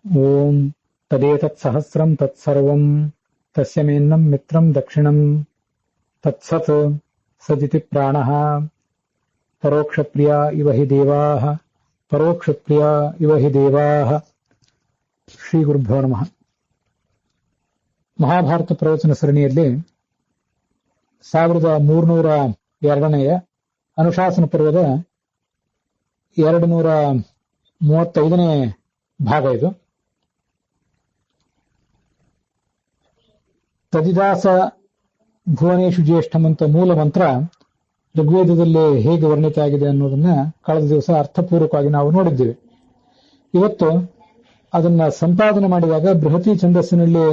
ಓಂ ತದೇತತ್ಸಹಸ್ರಂ ತತ್ಸರ್ವಂ ತಸ್ಯ ಮೇನ್ನಂ ಮಿತ್ರಂ ದಕ್ಷಿಣಂ ತತ್ಸತ್ ಸದಿತಿ ಪ್ರಾಣಃ ಪರೋಕ್ಷಪ್ರಿಯ ಇವ ಹಿ ದೇವಾಃ ಪರೋಕ್ಷಪ್ರಿಯ ಇವ ಹಿ ದೇವಾಃ. ಶ್ರೀ ಗುರುಭ್ಯೋ ನಮಃ. ಮಹಾಭಾರತ ಪ್ರವಚನ ಸರಣಿಯಲ್ಲಿ 1302ನೇ ಅನುಶಾಸನ ಪರ್ವದ 235ನೇ ಭಾಗ ಇದು. ತದಿದಾಸ ಭುವನೇಶು ಜ್ಯೇಷ್ಠಂ ಅಂತ ಮೂಲ ಮಂತ್ರ ಋಗ್ವೇದದಲ್ಲಿ ಹೇಗೆ ವರ್ಣಿತ ಆಗಿದೆ ಅನ್ನೋದನ್ನ ಕಳೆದ ದಿವಸ ಅರ್ಥಪೂರ್ವಕವಾಗಿ ನಾವು ನೋಡಿದ್ದೇವೆ. ಇವತ್ತು ಅದನ್ನ ಸಂಪಾದನೆ ಮಾಡಿದಾಗ ಬೃಹತಿ ಛಂದಸ್ಸಿನಲ್ಲಿ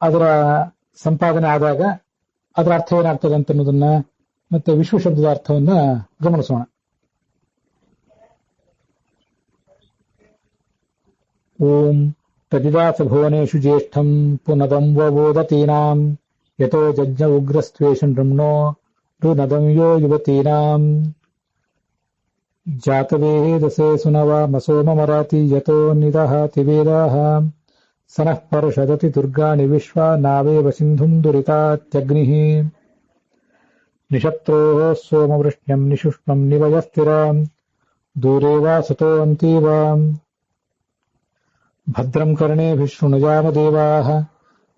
ಅದರ ಸಂಪಾದನೆ ಆದಾಗ ಅದರ ಅರ್ಥ ಏನಾಗ್ತದೆ ಅಂತ ಅನ್ನೋದನ್ನ ಮತ್ತೆ ವಿಶ್ವ ಶಬ್ದದ ಅರ್ಥವನ್ನ ಗಮನಿಸೋಣ. ಓಂ ತದಿದಾಸ ಭುವನೇಶು ಜ್ಯೇಷ್ಠಂ ಪುನದಂ ವೋದತೀನಾಂ ಯತೋ ಜಜ್ಞ ಉಗ್ರಸ್ತ್ವೇಷ ನೃಮ್ನೋ ಋನದಂ ಯೋ ಯುವತೀನಾಂ ಜಾತವೇದಸೇ ಸುನವ ಮಸೋಮರಾತಿ ಯತೋ ನಿದಹಾತಿ ವೇದಾಃ ಸನಃ ಪರ್ಷದತಿ ದುರ್ಗಾಣಿ ವಿಶ್ವಾ ನಾವೇವ ಸಿಂಧುಂ ದುರಿತಾತ್ಯಗ್ನಿಃ ನಿಶತ್ರೋಃ ಸೋಮವೃಷ್ಣ್ಯಂ ನಿಶುಷ್ಮಂ ನಿವಯಸ್ಥಿರಾಂ ದೂರೇ ವಾ ಸತೋ ಅಂತೀವ ಭದ್ರಂ ಕರ್ಣೇಭಿಃ ಶೃಣುಯಾಮ ದೇವಾಃ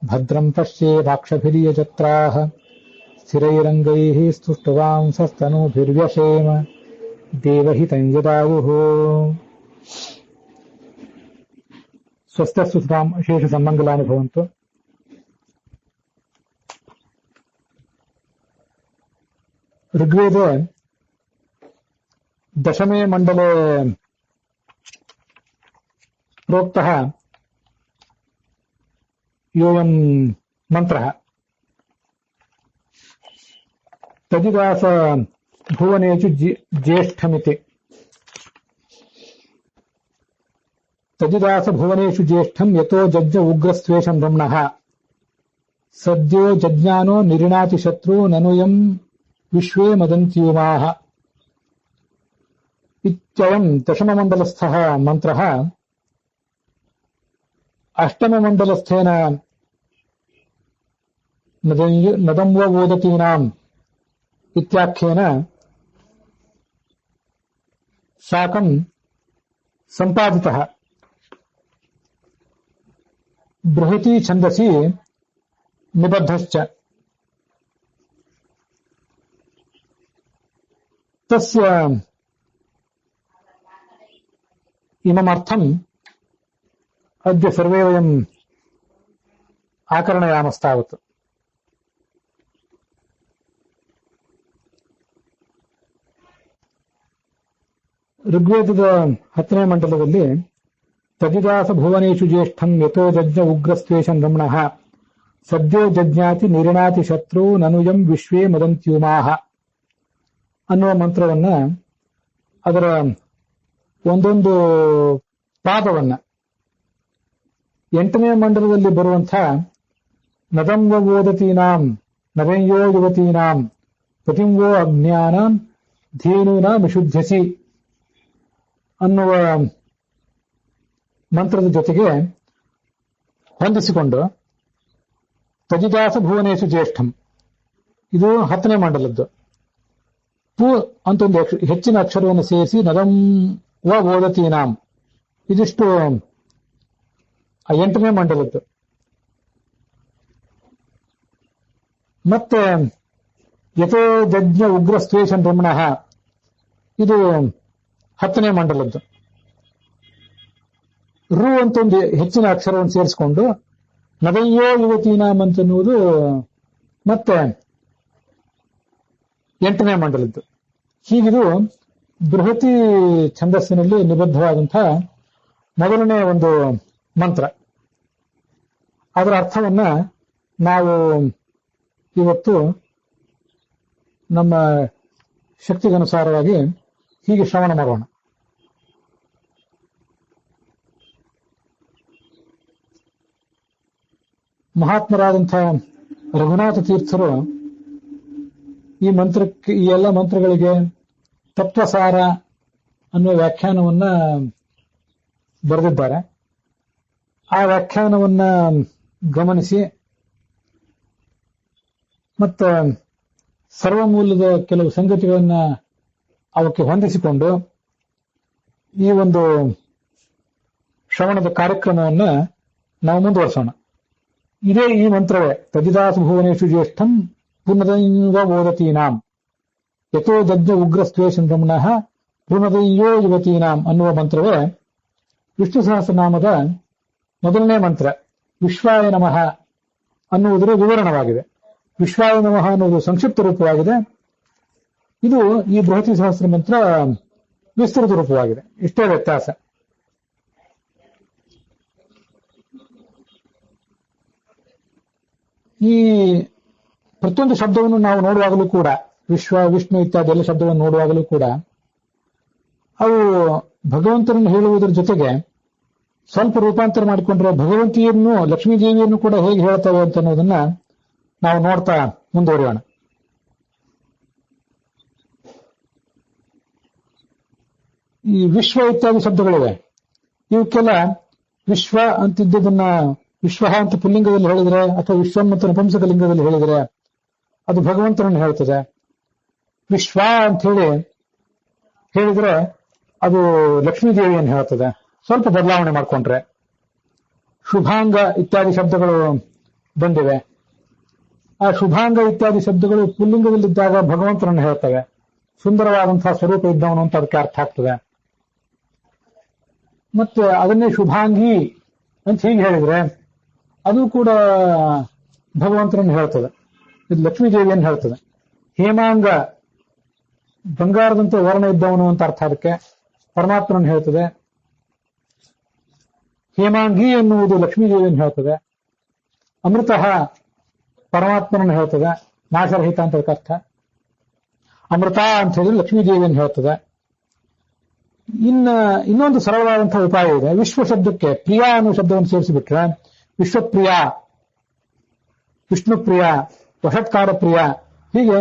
ಭದ್ರಂ ಪಶ್ಯೇಮಾಕ್ಷಭಿರ್ಯಜತ್ರಾಃ ಸ್ಥಿರೈರಂಗೈಃ ಸ್ತುಷ್ಟವಾಂಸಸ್ತನೂಭಿರ್ವ್ಯಶೇಮ ದೇವಹಿತಂ ಯದಾವುಃ. ಸ್ವಸ್ಥಸುತಾಂ ಶೇಷ ಸನ್ಮಂಗಲಾನಿ ಭವಂತು. ಋಗ್ವೇದೆ ದಶಮೇ ಮಂಡಲೆ ಪ್ರೋಕ್ತಃ ಯೋಯಂ ಮಂತ್ರಃ ತದಿದಾಸ ಭುವನೇಷು ಜ್ಯೇಷ್ಠಮಿತಿ. ತದಿದಾಸ ಭುವನೇಷು ಜ್ಯೇಷ್ಠಂ ಯತೋ ಜಜ್ಞ ಉಗ್ರಸ್ತ್ವೇಷಂ ಬ್ರಹ್ಮಣಃ ಸದ್ಯೋ ಜಜ್ಞಾನೋ ನಿರಿಣಾತಿ ಶತ್ರು ನನುಯಂ ವಿಶ್ವೇ ಮದಂತ್ಯೂಮಾಃ ಇತ್ಯಯಂ ದಶಮಮಂಡಲಸ್ಥಃ ಮಂತ್ರಃ ಅಷ್ಟಮಮಂಡಲಸ್ಥೇನ ನದಂ ವೋದತೀನಾಂ ಇತ್ಯಾಖ್ಯೇನ ಸಾಕಂ ಸಂಪಾದಿತಃ ಬೃಹತಿ ಛಂದಸಿ ನಿಬದ್ಧಶ್ಚ ತಸ್ಯ ಇಮಮರ್ಥಂ ಅದ್ಯ ಸರ್ವೇ ವಯಂ ಆಕರಣಯಾಮಸ್ತಾವತ್. ಋಗ್ವೇದದ 10ನೇ ಮಂಡಲದಲ್ಲಿ ತದಿದಾಸ ಭುವನೇಷು ಜ್ಯೇಷ್ಠಂ ಯತೋ ಜಜ್ಞ ಉಗ್ರಸ್ತ್ವೇಷಂ ಬ್ರಹ್ಮಣಃ ಸದ್ಯೋ ಜಜ್ಞಾತಿ ನಿರಿಣಾತಿ ಶತ್ರು ನನುಯಂ ವಿಶ್ವೇ ಮದಂತ್ಯೂಮಾಃ ಅನ್ನುವ ಮಂತ್ರವನ್ನ ಅದರ ಒಂದೊಂದು ಪಾದವನ್ನ 8ನೇ ಮಂಡಲದಲ್ಲಿ ಬರುವಂಥ ನದಂ ವೋದತೀನಾಂ ನವೆಂಯೋ ಯುವತೀನಾಂ ಪತಿಂವೋ ಅಜ್ಞಾನಾಂ ಧೇನೂನ ವಿಶುದ್ಧಸಿ ಅನ್ನುವ ಮಂತ್ರದ ಜೊತೆಗೆ ಹೊಂದಿಸಿಕೊಂಡು ತದಿದಾಸ ಭುವನೇಶು ಜ್ಯೇಷ್ಠಂ ಇದು 10ನೇ ಮಂಡಲದ್ದು. ಪು ಅಂತ ಒಂದು ಹೆಚ್ಚಿನ ಅಕ್ಷರವನ್ನು ಸೇರಿಸಿ ನದಂ ವೋದತೀನಾಂ ಇದಿಷ್ಟು 8ನೇ ಮಂಡಲದ್ದು. ಮತ್ತೆ ಯಥೋ ಜಜ್ಞ ಉಗ್ರಸ್ತ್ವೇಷಂ ಬ್ರಹ್ಮಣಃ ಇದು 10ನೇ ಮಂಡಲದ್ದು. ರು ಅಂತ ಒಂದು ಹೆಚ್ಚಿನ ಅಕ್ಷರವನ್ನು ಸೇರಿಸಿಕೊಂಡು ನದಯ್ಯೋ ಯುವತೀನಾಂ ಅಂತನ್ನುವುದು ಮತ್ತೆ 8ನೇ ಮಂಡಲದ್ದು. ಹೀಗಿದು ಬೃಹತಿ ಛಂದಸ್ಸಿನಲ್ಲಿ ನಿಬದ್ಧವಾದಂತಹ ಮೊದಲನೇ ಒಂದು ಮಂತ್ರ. ಅದರ ಅರ್ಥವನ್ನ ನಾವು ಇವತ್ತು ನಮ್ಮ ಶಕ್ತಿಗನುಸಾರವಾಗಿ ಹೀಗೆ ಶ್ರವಣ ಮಾಡೋಣ. ಮಹಾತ್ಮರಾದಂಥ ರಘುನಾಥ ತೀರ್ಥರು ಈ ಮಂತ್ರಕ್ಕೆ, ಈ ಎಲ್ಲ ಮಂತ್ರಗಳಿಗೆ ತತ್ವಸಾರ ಅನ್ನುವ ವ್ಯಾಖ್ಯಾನವನ್ನ ಬರೆದಿದ್ದಾರೆ. ಆ ವ್ಯಾಖ್ಯಾನವನ್ನ ಗಮನಿಸಿ ಮತ್ತು ಸರ್ವಮೂಲದ ಕೆಲವು ಸಂಗತಿಗಳನ್ನ ಅವಕ್ಕೆ ಹೊಂದಿಸಿಕೊಂಡು ಈ ಒಂದು ಶ್ರವಣದ ಕಾರ್ಯಕ್ರಮವನ್ನು ನಾವು ಮುಂದುವರಿಸೋಣ. ಇದೇ ಈ ಮಂತ್ರವೇ ತಜಿದಾಸ ಭುವನೇಶು ಜ್ಯೇಷ್ಠಂ ಪುನದೈವ ಓದತೀನಾಂ ಯಥೋ ದಗ್ಧ ಉಗ್ರಸ್ತ್ವೇಷಂ ರಮಣಃ ಪುನದಯ್ಯೋ ಯುವತೀನಾಂ ಅನ್ನುವ ಮಂತ್ರವೇ ವಿಷ್ಣು ಸಹಸ್ರನಾಮದ ಮೊದಲನೇ ಮಂತ್ರ. ವಿಶ್ವಾಯ ನಮಃ ಅನ್ನುವುದರ ವಿವರಣವಾಗಿದೆ. ವಿಶ್ವಾಯ ನಮಃ ಅನ್ನುವುದು ಸಂಕ್ಷಿಪ್ತ ರೂಪವಾಗಿದೆ. ಇದು ಈ ಬೃಹತಿ ಸಹಸ್ರ ಮಂತ್ರ ವಿಸ್ತೃತ ರೂಪವಾಗಿದೆ. ಇಷ್ಟೇ ವ್ಯತ್ಯಾಸ. ಈ ಪ್ರತಿಯೊಂದು ಶಬ್ದವನ್ನು ನಾವು ನೋಡುವಾಗಲೂ ಕೂಡ ವಿಶ್ವ, ವಿಷ್ಣು ಇತ್ಯಾದಿ ಎಲ್ಲ ಶಬ್ದವನ್ನು ನೋಡುವಾಗಲೂ ಕೂಡ ಅವು ಭಗವಂತನನ್ನು ಹೇಳುವುದರ ಜೊತೆಗೆ ಸ್ವಲ್ಪ ರೂಪಾಂತರ ಮಾಡಿಕೊಂಡ್ರೆ ಭಗವಂತಿಯನ್ನು, ಲಕ್ಷ್ಮೀದೇವಿಯನ್ನು ಕೂಡ ಹೇಗೆ ಹೇಳ್ತವೆ ಅಂತ ಅನ್ನೋದನ್ನ ನಾವು ನೋಡ್ತಾ ಮುಂದುವರಿಯೋಣ. ಈ ವಿಶ್ವ ಇತ್ಯಾದಿ ಶಬ್ದಗಳಿವೆ. ಇವಕ್ಕೆಲ್ಲ ವಿಶ್ವ ಅಂತಿದ್ದದನ್ನ ವಿಶ್ವ ಅಂತ ಪುಲ್ಲಿಂಗದಲ್ಲಿ ಹೇಳಿದ್ರೆ ಅಥವಾ ವಿಶ್ವಂ ಅಂತ ನಪುಂಸಕಲಿಂಗದಲ್ಲಿ ಹೇಳಿದ್ರೆ ಅದು ಭಗವಂತನನ್ನು ಹೇಳ್ತದೆ. ವಿಶ್ವ ಅಂತ ಹೇಳಿದ್ರೆ ಅದು ಲಕ್ಷ್ಮೀದೇವಿಯನ್ನು ಹೇಳ್ತದೆ. ಸ್ವಲ್ಪ ಬದಲಾವಣೆ ಮಾಡಿಕೊಂಡ್ರೆ ಶುಭಾಂಗ ಇತ್ಯಾದಿ ಶಬ್ದಗಳು ಬಂದಿವೆ. ಆ ಶುಭಾಂಗ ಇತ್ಯಾದಿ ಶಬ್ದಗಳು ಪುಲ್ಲಿಂಗದಲ್ಲಿದ್ದಾಗ ಭಗವಂತನನ್ನು ಹೇಳ್ತವೆ. ಸುಂದರವಾದಂತಹ ಸ್ವರೂಪ ಇದ್ದವನು ಅಂತ ಅದಕ್ಕೆ ಅರ್ಥ ಆಗ್ತದೆ. ಮತ್ತೆ ಅದನ್ನೇ ಶುಭಾಂಗಿ ಅಂತ ಹೀಗೆ ಹೇಳಿದ್ರೆ ಅದು ಕೂಡ ಭಗವಂತನನ್ನು ಹೇಳ್ತದೆ. ಇದು ಲಕ್ಷ್ಮೀದೇವಿಯನ್ನು ಹೇಳ್ತದೆ. ಹೇಮಾಂಗ ಬಂಗಾರದಂತೆ ವರ್ಣ ಇದ್ದವನು ಅಂತ ಅರ್ಥ ಅದಕ್ಕೆ ಪರಮಾತ್ಮನನ್ನು ಹೇಳ್ತದೆ. ಹೇಮಾಂಗಿ ಎನ್ನುವುದು ಲಕ್ಷ್ಮೀದೇವಿಯನ್ನು ಹೇಳ್ತದೆ. ಅಮೃತ ಪರಮಾತ್ಮನನ್ನು ಹೇಳ್ತದೆ. ನಾಶರಹಿತ ಅಂತ ಅರ್ಥ. ಅಮೃತ ಅಂತ ಹೇಳಿದ್ರೆ ಲಕ್ಷ್ಮೀದೇವಿಯನ್ನು ಹೇಳ್ತದೆ. ಇನ್ನೊಂದು ಸರಳವಾದಂತಹ ಉಪಾಯ ಇದೆ. ವಿಶ್ವ ಶಬ್ದಕ್ಕೆ ಪ್ರಿಯ ಅನ್ನೋ ಶಬ್ದವನ್ನು ಸೇರಿಸಿಬಿಟ್ರೆ ವಿಶ್ವಪ್ರಿಯ, ವಿಷ್ಣುಪ್ರಿಯ, ವಷತ್ಕಾರ ಪ್ರಿಯ, ಹೀಗೆ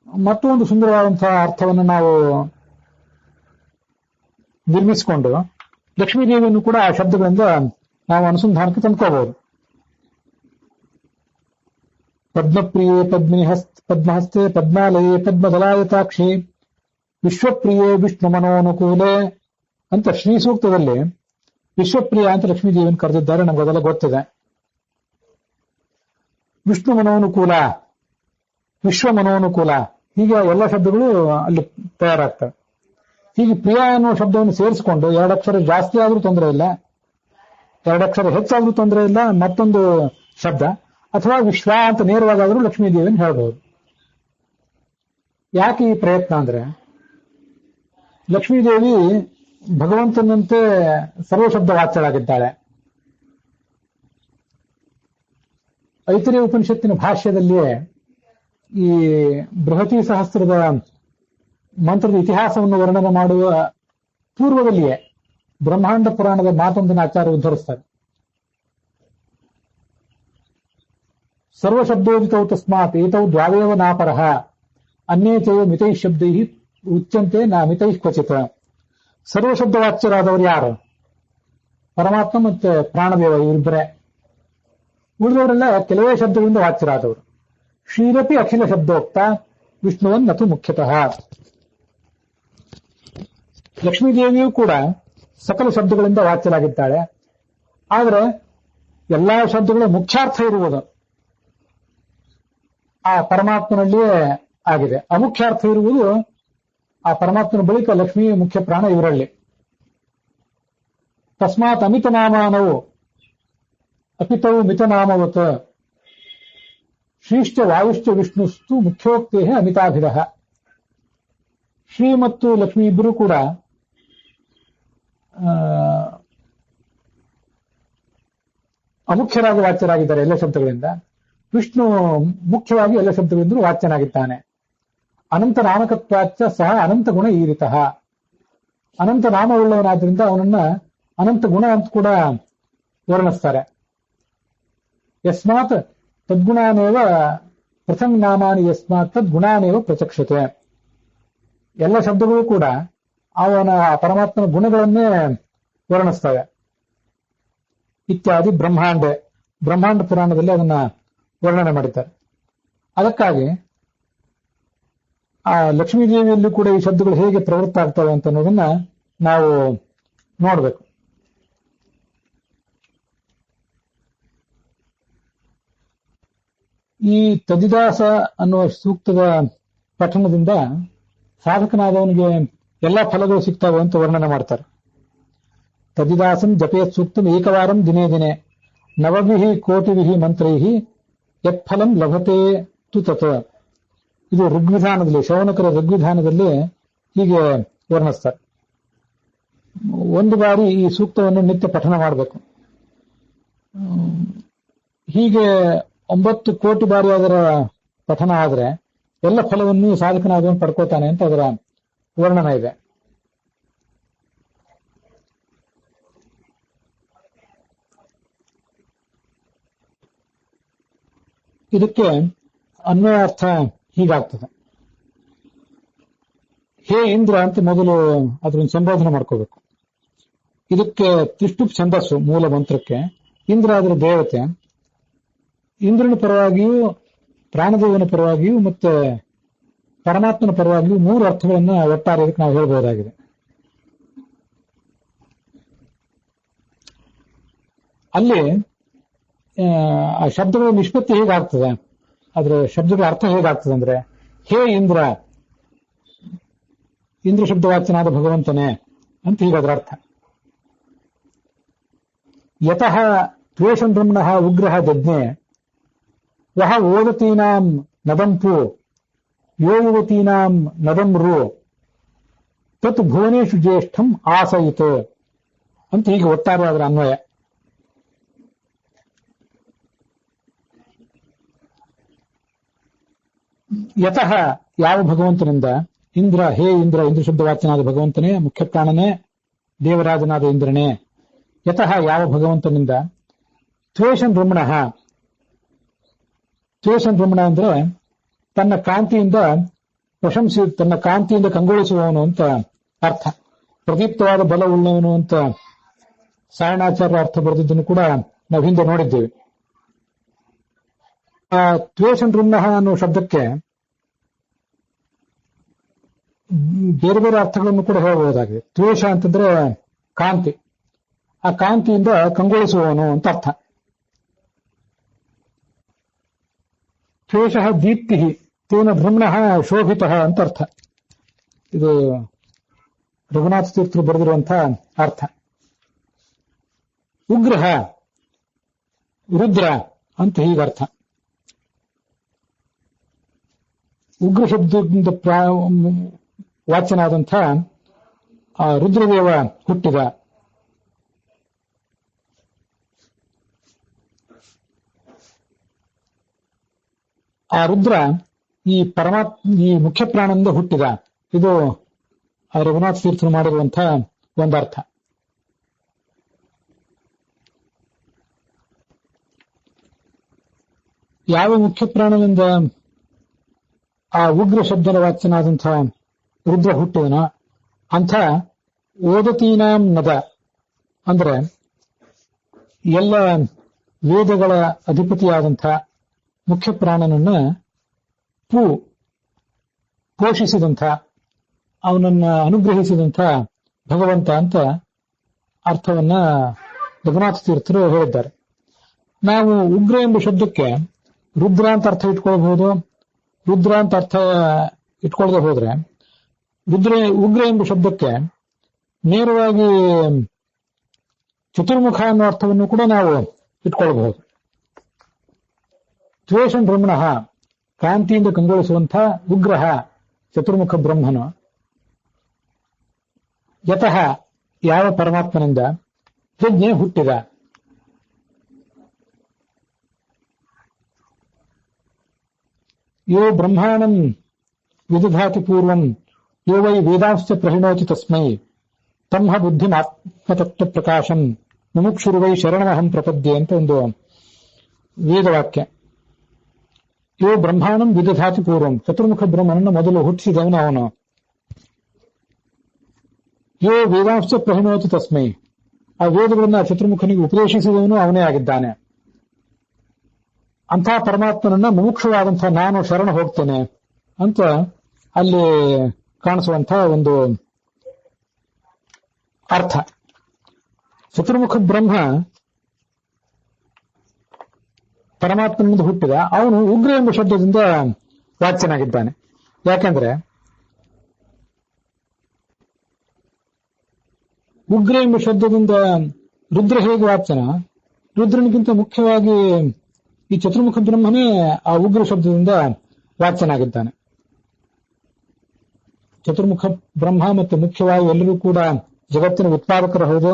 ಮತ್ತೊಂದು ಸುಂದರವಾದಂತಹ ಅರ್ಥವನ್ನು ನಾವು ನಿರ್ಮಿಸಿಕೊಂಡು ಲಕ್ಷ್ಮೀದೇವಿಯನ್ನು ಕೂಡ ಆ ಶಬ್ದಗಳಿಂದ ನಾವು ಅನುಸಂಧಾನಕ್ಕೆ ತಂದ್ಕೋಬಹುದು. ಪದ್ಮಪ್ರಿಯೇ ಪದ್ಮಹಸ್ತೆ ಪದ್ಮಾಲಯೇ ಪದ್ಮದಲಾಯತಾಕ್ಷಿ ವಿಶ್ವಪ್ರಿಯೇ ವಿಷ್ಣು ಮನೋನುಕೂಲೆ ಅಂತ ಶ್ರೀ ಸೂಕ್ತದಲ್ಲಿ ವಿಶ್ವಪ್ರಿಯ ಅಂತ ಲಕ್ಷ್ಮೀದೇವಿಯನ್ನು ಕರೆದಿದ್ದಾರೆ. ನಮಗದೆಲ್ಲ ಗೊತ್ತಿದೆ. ವಿಷ್ಣು ಮನೋನುಕೂಲ, ವಿಶ್ವ ಮನೋನುಕೂಲ, ಹೀಗೆ ಎಲ್ಲ ಶಬ್ದಗಳು ಅಲ್ಲಿ ತಯಾರಾಗ್ತವೆ. ಹೀಗೆ ಪ್ರಿಯ ಅನ್ನುವ ಶಬ್ದವನ್ನು ಸೇರಿಸಿಕೊಂಡು 2 ಅಕ್ಷರ ಜಾಸ್ತಿ ಆದ್ರೂ ತೊಂದರೆ ಇಲ್ಲ, 2 ಅಕ್ಷರ ಹೆಚ್ಚಾದ್ರೂ ತೊಂದರೆ ಇಲ್ಲ, ಮತ್ತೊಂದು ಶಬ್ದ ಅಥವಾ ವಿಶ್ವ ಅಂತ ನೇರವಾಗಾದ್ರೂ ಲಕ್ಷ್ಮೀದೇವಿಯನ್ನು ಹೇಳ್ಬಹುದು. ಯಾಕೆ ಈ ಪ್ರಯತ್ನ ಅಂದ್ರೆ ಲಕ್ಷ್ಮೀದೇವಿ ಭಗವಂತನಂತೆ ಸರ್ವಶಬ್ದ ವಾಚ್ಯಳಾಗಿದ್ದಾಳೆ. ಐತರೇಯ ಉಪನಿಷತ್ತಿನ ಭಾಷ್ಯದಲ್ಲಿಯೇ ಈ ಬೃಹತಿ ಸಹಸ್ರದ ಮಂತ್ರದ ಇತಿಹಾಸವನ್ನು ವರ್ಣನೆ ಮಾಡುವ ಪೂರ್ವದಲ್ಲಿಯೇ ಬ್ರಹ್ಮಾಂಡ ಪುರಾಣದ ಮಾತೊಂದನ್ನು ಆಚಾರ್ಯ ಉದ್ಧರಿಸ್ತಾರೆ. ಸರ್ವಶಬ್ದೋದಿತೌ ತಸ್ಮಾತ್ ಏತೌ ದ್ವಾವೇವ ನಾಪರಃ ಅನ್ಯೇ ಚೈವ ಮಿತೈ ಶಬ್ದೈ ಉಚ್ಯಂತೆ ನಾ ಮಿತೈ ಕ್ವಚಿತ್. ಸರ್ವಶಬ್ದವಾಚ್ಯರಾದವರು ಯಾರು? ಪರಮಾತ್ಮ ಮತ್ತೆ ಪ್ರಾಣದೇವ, ಇವರಿಬ್ಬರೇ. ಉಳಿದವರೆಲ್ಲ ಕೆಲವೇ ಶಬ್ದಗಳಿಂದ ವಾಚ್ಯರಾದವರು. ಶ್ರೀರಪಿ ಅಖಿಲ ಶಬ್ದೋಕ್ತ ವಿಷ್ಣುವನ್ನತು ಮುಖ್ಯತಃ. ಲಕ್ಷ್ಮೀದೇವಿಯೂ ಕೂಡ ಸಕಲ ಶಬ್ದಗಳಿಂದ ವಾಚ್ಯರಾಗಿದ್ದಾಳೆ. ಆದರೆ ಎಲ್ಲಾ ಶಬ್ದಗಳ ಮುಖ್ಯಾರ್ಥ ಇರುವುದು ಆ ಪರಮಾತ್ಮನಲ್ಲಿಯೇ ಆಗಿದೆ. ಅಮುಖ್ಯಾರ್ಥ ಇರುವುದು ಆ ಪರಮಾತ್ಮನ ಬಳಿಕ ಲಕ್ಷ್ಮೀ ಮುಖ್ಯ ಪ್ರಾಣ ಇವರಲ್ಲಿ. ತಸ್ಮಾತ್ ಅಮಿತನಾಮಾನವು ಅಪಿತವು ಮಿತನಾಮವತ್ ಶ್ರೀಶ್ಚ ವಾಯುಶ್ಚ ವಿಷ್ಣುಸ್ತು ಮುಖ್ಯೋಕ್ತೇ ಅಮಿತಾಭಿಧ. ಶ್ರೀ ಮತ್ತು ಲಕ್ಷ್ಮಿ ಇಬ್ಬರೂ ಕೂಡ ಅಮುಖ್ಯರಾಗಿ ವಾಚ್ಯರಾಗಿದ್ದಾರೆ ಎಲ್ಲ ಶಬ್ದಗಳಿಂದ. ವಿಷ್ಣು ಮುಖ್ಯವಾಗಿ ಎಲ್ಲ ಶಬ್ದಗಳಿಂದಲೂ ವಾಚ್ಯನಾಗಿದ್ದಾನೆ. ಅನಂತ ನಾಮಕತ್ವಾಚ್ಚ ಸಹ ಅನಂತ ಗುಣ ಈರಿತಃ. ಅನಂತ ನಾಮವುಳ್ಳವನಾದ್ರಿಂದ ಅವನನ್ನ ಅನಂತ ಗುಣ ಅಂತ ಕೂಡ ವರ್ಣಿಸ್ತಾರೆ. ಯಸ್ಮಾತ್ ತದ್ಗುಣಾನೇವ ಪ್ರಥಮ ನಾಮಾನಿ ಯಸ್ಮಾತ್ ತದ್ಗುಣಾನೇವ ಪ್ರಚಕ್ಷತೆ. ಎಲ್ಲ ಶಬ್ದಗಳು ಕೂಡ ಅವನ ಪರಮಾತ್ಮನ ಗುಣಗಳನ್ನೇ ವರ್ಣಿಸ್ತವೆ. ಇತ್ಯಾದಿ ಬ್ರಹ್ಮಾಂಡ ಪುರಾಣದಲ್ಲಿ ಅದನ್ನ ವರ್ಣನೆ ಮಾಡಿದ್ದಾರೆ. ಅದಕ್ಕಾಗಿ ಆ ಲಕ್ಷ್ಮೀದೇವಿಯಲ್ಲೂ ಕೂಡ ಈ ಶಬ್ದಗಳು ಹೇಗೆ ಪ್ರವೃತ್ತ ಆಗ್ತವೆ ಅಂತ ಅನ್ನೋದನ್ನ ನಾವು ನೋಡ್ಬೇಕು. ಈ ತದಿದಾಸ ಅನ್ನುವ ಸೂಕ್ತದ ಪಠಣದಿಂದ ಸಾಧಕನಾದವನಿಗೆ ಎಲ್ಲಾ ಫಲಗಳು ಸಿಗ್ತಾವೆ ಅಂತ ವರ್ಣನೆ ಮಾಡ್ತಾರೆ. ತದಿದಾಸಂ ಜಪೇತ್ ಸೂಕ್ತಂ ಏಕವಾರಂ ದಿನೇ ದಿನೇ ನವಭಿಃ ಕೋಟಿಭಿಃ ಮಂತ್ರೈಃ ಯತ್ಫಲಂ ಲಭತೆ ತು ತತ್. ಇದು ಋಗ್ವಿಧಾನದಲ್ಲಿ, ಶೌನಕರ ಋಗ್ವಿಧಾನದಲ್ಲಿ ಹೀಗೆ ವರ್ಣಿಸ್ತಾರೆ. ಒಂದು ಬಾರಿ ಈ ಸೂಕ್ತವನ್ನು ನಿತ್ಯ ಪಠಣ ಮಾಡಬೇಕು. ಹೀಗೆ 9 ಕೋಟಿ ಬಾರಿ ಅದರ ಪಠನ ಆದ್ರೆ ಎಲ್ಲ ಫಲವನ್ನು ಸಾಧಕನಾದವನು ಪಡ್ಕೋತಾನೆ ಅಂತ ಅದರ ವರ್ಣನ ಇದೆ. ಇದಕ್ಕೆ ಅನ್ವಯ ಅರ್ಥ ಹೀಗಾಗ್ತದೆ. ಹೇ ಇಂದ್ರ ಅಂತ ಮೊದಲು ಅದನ್ನು ಸಂಬೋಧನೆ ಮಾಡ್ಕೋಬೇಕು. ಇದಕ್ಕೆ ತಿಷ್ಟುಪ್ ಛಂದಸ್ಸು ಮೂಲ ಮಂತ್ರಕ್ಕೆ. ಇಂದ್ರ ಅದರ ದೇವತೆ. ಇಂದ್ರನ ಪರವಾಗಿಯೂ, ಪ್ರಾಣದೇವನ ಪರವಾಗಿಯೂ ಮತ್ತೆ ಪರಮಾತ್ಮನ ಪರವಾಗಿಯೂ 3 ಅರ್ಥಗಳನ್ನ ಒಟ್ಟಾರೆ ಇದಕ್ಕೆ ನಾವು ಹೇಳ್ಬಹುದಾಗಿದೆ. ಅಲ್ಲಿ ಆ ಶಬ್ದಗಳ ನಿಷ್ಪತ್ತಿ ಹೇಗಾಗ್ತದೆ, ಅದ್ರ ಶಬ್ದಗಳ ಅರ್ಥ ಹೇಗಾಗ್ತದೆ ಅಂದ್ರೆ, ಹೇ ಇಂದ್ರ, ಇಂದ್ರ ಶಬ್ದವಾಚ್ಯನಾದ ಭಗವಂತನೇ ಅಂತ ಹೀಗಾದ್ರ ಅರ್ಥ. ಯತಃ ತ್ವೇಷಂ ಬ್ರಹ್ಮಣಃ ಉಗ್ರಹ ದಜ್ಞೆ ವಹ ಓದತೀನಾಂ ನದಂಪು ಯೋ ಯುವತೀನಾಂ ನದಂ ರು ತತ್ ಭುವನೇಶು ಜ್ಯೇಷ್ಠಂ ಆಸಯಿತ್ ಅಂತ ಹೀಗೆ ಒಟ್ಟಾರೆ ಅದರ ಅನ್ವಯ. ಯತಃ ಯಾವ ಭಗವಂತನಿಂದ, ಇಂದ್ರ, ಹೇ ಇಂದ್ರ, ಇಂದ್ರ ಶಬ್ದವಾಚ್ಯನಾದ ಭಗವಂತನೇ, ಮುಖ್ಯ ಪ್ರಾಣನೇ, ದೇವರಾಜನಾದ ಇಂದ್ರನೇ. ಯತಃ ಯಾವ ಭಗವಂತನಿಂದ, ತ್ವೇಷಂ ಬ್ರಹ್ಮಣಃ, ತ್ವೇಷಂ ಬ್ರಹ್ಮಣ ಅಂದ್ರೆ ತನ್ನ ಕಾಂತಿಯಿಂದ ತನ್ನ ಕಾಂತಿಯಿಂದ ಕಂಗೊಳಿಸುವವನು ಅಂತ ಅರ್ಥ. ಪ್ರದೀಪ್ತವಾದ ಬಲ ಉಳ್ಳವನು ಅಂತ ಸಾಯಣಾಚಾರ್ಯ ಅರ್ಥ ಬರೆದಿದ್ದನ್ನು ಕೂಡ ನಾವು ಹಿಂದೆ ನೋಡಿದ್ದೇವೆ. ಆ ತ್ವೇಷಂ ಬ್ರಹ್ಮಣ ಅನ್ನೋ ಶಬ್ದಕ್ಕೆ ಬೇರೆ ಬೇರೆ ಅರ್ಥಗಳನ್ನು ಕೂಡ ಹೇಳಬಹುದಾಗಿದೆ. ತ್ವೇಷ ಅಂತಂದ್ರೆ ಕಾಂತಿ, ಆ ಕಾಂತಿಯಿಂದ ಕಂಗೊಳಿಸುವವನು ಅಂತ ಅರ್ಥ. ತ್ವೇಷ ದೀಪ್ತಿ ತೇನ ಬ್ರಹ್ಮಣಃ ಶೋಭಿತಃ ಅಂತ ಅರ್ಥ. ಇದು ರಘುನಾಥ ತೀರ್ಥರು ಬರೆದಿರುವಂತಹ ಅರ್ಥ. ಉಗ್ರಹ ರುದ್ರ ಅಂತ ಹೀಗರ್ಥ. ಉಗ್ರ ಶಬ್ದದಿಂದ ವಾಚ್ಯನಾದಂಥ ಆ ರುದ್ರದೇವ ಹುಟ್ಟಿದ. ಆ ರುದ್ರ ಈ ಮುಖ್ಯ ಪ್ರಾಣದಿಂದ ಹುಟ್ಟಿದ. ಇದು ರಘುನಾಥ ತೀರ್ಥರು ಮಾಡಿರುವಂತಹ ಒಂದರ್ಥ. ಯಾವ ಮುಖ್ಯ ಪ್ರಾಣದಿಂದ ಆ ಉಗ್ರ ಶಬ್ದದ ವಾಚ್ಯನಾದಂತಹ ರುದ್ರ ಹುಟ್ಟಿದನೋ ಅಂಥ ಓದತೀನಾಂ ನದ ಅಂದ್ರೆ ಎಲ್ಲ ವೇದಗಳ ಅಧಿಪತಿಯಾದಂಥ ಮುಖ್ಯ ಪ್ರಾಣನನ್ನ ಪೋಷಿಸಿದಂಥ, ಅವನನ್ನ ಅನುಗ್ರಹಿಸಿದಂಥ ಭಗವಂತ ಅಂತ ಅರ್ಥವನ್ನ ರಘುನಾಥ ತೀರ್ಥರು ಹೇಳಿದ್ದಾರೆ. ನಾವು ಉಗ್ರ ಎಂಬ ಶಬ್ದಕ್ಕೆ ರುದ್ರ ಅಂತ ಅರ್ಥ ಇಟ್ಕೊಳ್ಬಹುದು. ರುದ್ರ ಅಂತ ಅರ್ಥ ಇಟ್ಕೊಳ್ಳದೆ ಹೋದ್ರೆ ಉಗ್ರ ಎಂಬ ಶಬ್ದಕ್ಕೆ ನೇರವಾಗಿ ಚತುರ್ಮುಖ ಅನ್ನೋ ಅರ್ಥವನ್ನು ಕೂಡ ನಾವು ಇಟ್ಕೊಳ್ಬಹುದು. ತ್ವೇಷಂ ಬ್ರಹ್ಮಣಃ ಕಾಂತಿಯಿಂದ ಕಂಗೊಳಿಸುವಂಥ ಉಗ್ರಹ ಚತುರ್ಮುಖ ಬ್ರಹ್ಮನು. ಯತಃ ಯಾವ ಪರಮಾತ್ಮನಿಂದ ಪ್ರಜ್ಞೆ ಹುಟ್ಟಿದ. ಯೋ ಬ್ರಹ್ಮಾಣಂ ವಿದಧಾತಿ ಪೂರ್ವಂ ಯೋ ವೈ ವೇದಾಂಶ್ಚ ಪ್ರಹಿಣೋತಿ ತಸ್ಮೈ ತಮ್ಮ ಬುದ್ಧಿಂ ಆತ್ಮತತ್ವ ಪ್ರಕಾಶಂ ಮುಮುಕ್ಷುರ್ವೈ ಶರಣಮಹಂ ಪ್ರಪದ್ಯೆ ಅಂತ ಒಂದು ವೇದವಾಕ್ಯ. ಯೋ ಬ್ರಹ್ಮಾಣಂ ವಿದಧಾತಿ ಪೂರ್ವಂ, ಚತುರ್ಮುಖ ಬ್ರಹ್ಮನನ್ನು ಮೊದಲು ಹುಟ್ಟಿಸಿದವನು ಅವನು. ಯೋ ವೇದಾಂಶ್ಚ ಪ್ರಹಿಣೋತಿ ತಸ್ಮೈ, ಆ ವೇದಗಳನ್ನ ಚತುರ್ಮುಖನಿಗೆ ಉಪದೇಶಿಸಿದವನು ಅವನೇ ಆಗಿದ್ದಾನೆ. ಅಂಥ ಪರಮಾತ್ಮನನ್ನ ಮುಮುಕ್ಷವಾದಂತಹ ನಾನು ಶರಣ ಹೋಗ್ತೇನೆ ಅಂತ ಅಲ್ಲಿ ಕಾಣಿಸುವಂತಹ ಒಂದು ಅರ್ಥ. ಚತುರ್ಮುಖ ಬ್ರಹ್ಮ ಪರಮಾತ್ಮನಿಂದ ಹುಟ್ಟಿದ, ಅವನು ಉಗ್ರ ಎಂಬ ಶಬ್ದದಿಂದ ವಾಚ್ಯನಾಗಿದ್ದಾನೆ. ಯಾಕೆಂದ್ರೆ ಉಗ್ರ ಎಂಬ ಶಬ್ದದಿಂದ ರುದ್ರ ಹೇಗೆ ವಾಚ್ಯನ, ರುದ್ರನಿಗಿಂತ ಮುಖ್ಯವಾಗಿ ಈ ಚತುರ್ಮುಖ ಬ್ರಹ್ಮನೇ ಆ ಉಗ್ರ ಶಬ್ದದಿಂದ ವಾಚ್ಯನಾಗಿದ್ದಾನೆ. ಚತುರ್ಮುಖ ಬ್ರಹ್ಮ ಮತ್ತು ಮುಖ್ಯವಾಗಿ ಎಲ್ಲರೂ ಕೂಡ ಜಗತ್ತಿನ ಉತ್ಪಾದಕರು ಹೌದು,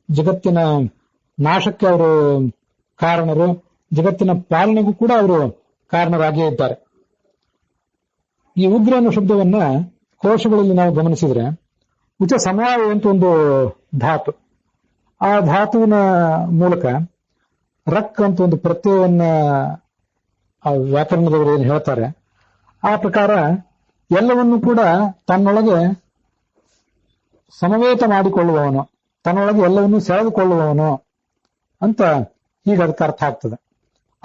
ಜಗತ್ತಿನ ನಾಶಕ್ಕೆ ಅವರು ಕಾರಣರು, ಜಗತ್ತಿನ ಪಾಲನೆಗೂ ಕೂಡ ಅವರು ಕಾರಣರಾಗಿಯೇ ಇದ್ದಾರೆ. ಈ ಉಗ್ರ ಅನ್ನೋ ಶಬ್ದವನ್ನ ಕೋಶಗಳಲ್ಲಿ ನಾವು ಗಮನಿಸಿದ್ರೆ ಉಚ ಸಮವಾಯ ಅಂತ ಒಂದು ಧಾತು, ಆ ಧಾತುವಿನ ಮೂಲಕ ರಕ್ ಅಂತ ಒಂದು ಪ್ರತ್ಯಯವನ್ನ ಆ ವ್ಯಾಕರಣದವರು ಏನು ಹೇಳ್ತಾರೆ, ಆ ಪ್ರಕಾರ ಎಲ್ಲವನ್ನೂ ಕೂಡ ತನ್ನೊಳಗೆ ಸಮವೇತ ಮಾಡಿಕೊಳ್ಳುವವನು, ತನ್ನೊಳಗೆ ಎಲ್ಲವನ್ನೂ ಸೆಳೆದುಕೊಳ್ಳುವವನು ಅಂತ ಹೀಗೆ ಅದಕ್ಕೆ ಅರ್ಥ ಆಗ್ತದೆ.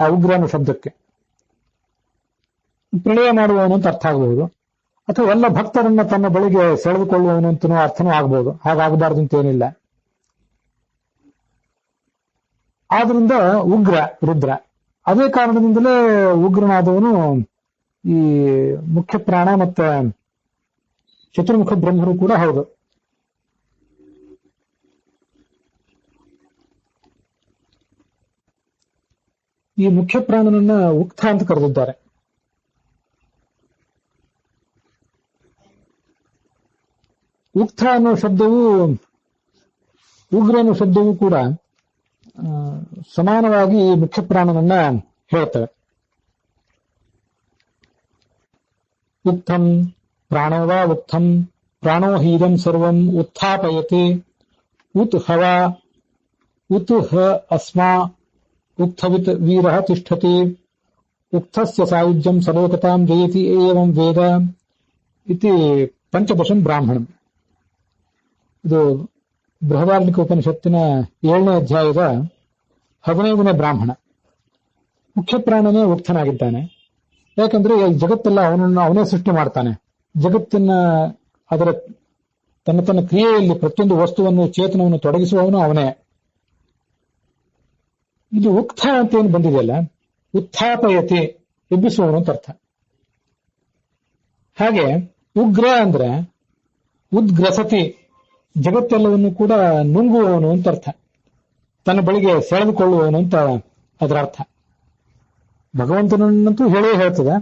ಆ ಉಗ್ರ ಅನ್ನೋ ಶಬ್ದಕ್ಕೆ ಪ್ರಳಯ ಮಾಡುವವನು ಅಂತ ಅರ್ಥ ಆಗಬಹುದು, ಅಥವಾ ಎಲ್ಲ ಭಕ್ತರನ್ನ ತನ್ನ ಬಳಿಗೆ ಸೆಳೆದುಕೊಳ್ಳುವವನು ಅಂತನೂ ಅರ್ಥನೂ ಆಗ್ಬಹುದು. ಹಾಗಾಗಬಾರ್ದು ಅಂತ ಏನಿಲ್ಲ. ಆದ್ರಿಂದ ಉಗ್ರ ರುದ್ರ, ಅದೇ ಕಾರಣದಿಂದಲೇ ಉಗ್ರನಾದವನು ಈ ಮುಖ್ಯ ಪ್ರಾಣ ಮತ್ತು ಚತುರ್ಮುಖ ಬ್ರಹ್ಮರು ಕೂಡ ಹೌದು. ಈ ಮುಖ್ಯ ಪ್ರಾಣನನ್ನ ಉಕ್ತ ಅಂತ ಕರೆದಿದ್ದಾರೆ. ಉಕ್ತ ಅನ್ನೋ ಶಬ್ದವು ಉಗ್ರ ಅನ್ನೋ ಶಬ್ದವು ಕೂಡ ಸಮಾನವಾಗಿ ಮುಖ್ಯ ಪ್ರಾಣನನ್ನ ಹೇಳ್ತವೆ. ಉಕ್ತಂ ಪ್ರಾಣೋ ವಾ ಉಕ್ತಂ ಪ್ರಾಣೋ ಹೀದಂ ಸರ್ವಂ ಉತ್ಥಾಪಯತೆ ಉತ್ ಹವಾ ಉತ್ ಹ ಅಸ್ಮಾ ಉಕ್ತವಿತ್ ವೀರಃ ತಿಷ್ಠತಿ ಉಕ್ತಸ್ಯ ಸಾಯುಜ್ಯಂ ಸರ್ವಕತಾಂ ಜಯತಿ ಏವಂ ವೇದ ಇತಿ ಪಂಚದಶಂ ಬ್ರಾಹ್ಮಣಂ. ಇದು ಬೃಹದಾರಣ್ಯಕ ಉಪನಿಷತ್ತಿನ 7ನೇ ಅಧ್ಯಾಯದ 15ನೇ ಬ್ರಾಹ್ಮಣ. ಮುಖ್ಯ ಪ್ರಾಣನೇ ಉಕ್ತನಾಗಿದ್ದಾನೆ. ಯಾಕಂದ್ರೆ ಈ ಜಗತ್ತೆಲ್ಲ ಅವನೇ ಸೃಷ್ಟಿ ಮಾಡ್ತಾನೆ. ಜಗತ್ತಿನ ಅದರ ತನ್ನ ಕ್ರಿಯೆಯಲ್ಲಿ ಪ್ರತಿಯೊಂದು ವಸ್ತುವನ್ನು ಚೇತನವನ್ನು ತೊಡಗಿಸುವವನು ಅವನೇ. ಇದು ಉಕ್ತ ಅಂತ ಏನು ಬಂದಿದೆಯಲ್ಲ, ಉತ್ಥಾಪಯತಿ ಎಬ್ಬಿಸುವವನು ಅಂತ ಅರ್ಥ. ಹಾಗೆ ಉಗ್ರ ಅಂದ್ರೆ ಉದ್ಗ್ರಸತಿ, ಜಗತ್ತೆಲ್ಲವನ್ನು ಕೂಡ ನುಂಗುವವನು ಅಂತ ಅರ್ಥ, ತನ್ನ ಬಳಿಗೆ ಸೆಳೆದುಕೊಳ್ಳುವವನು ಅಂತ ಅದರ ಅರ್ಥ. ಭಗವಂತನನ್ನಂತೂ ಹೇಳೇ ಹೇಳ್ತದೆ.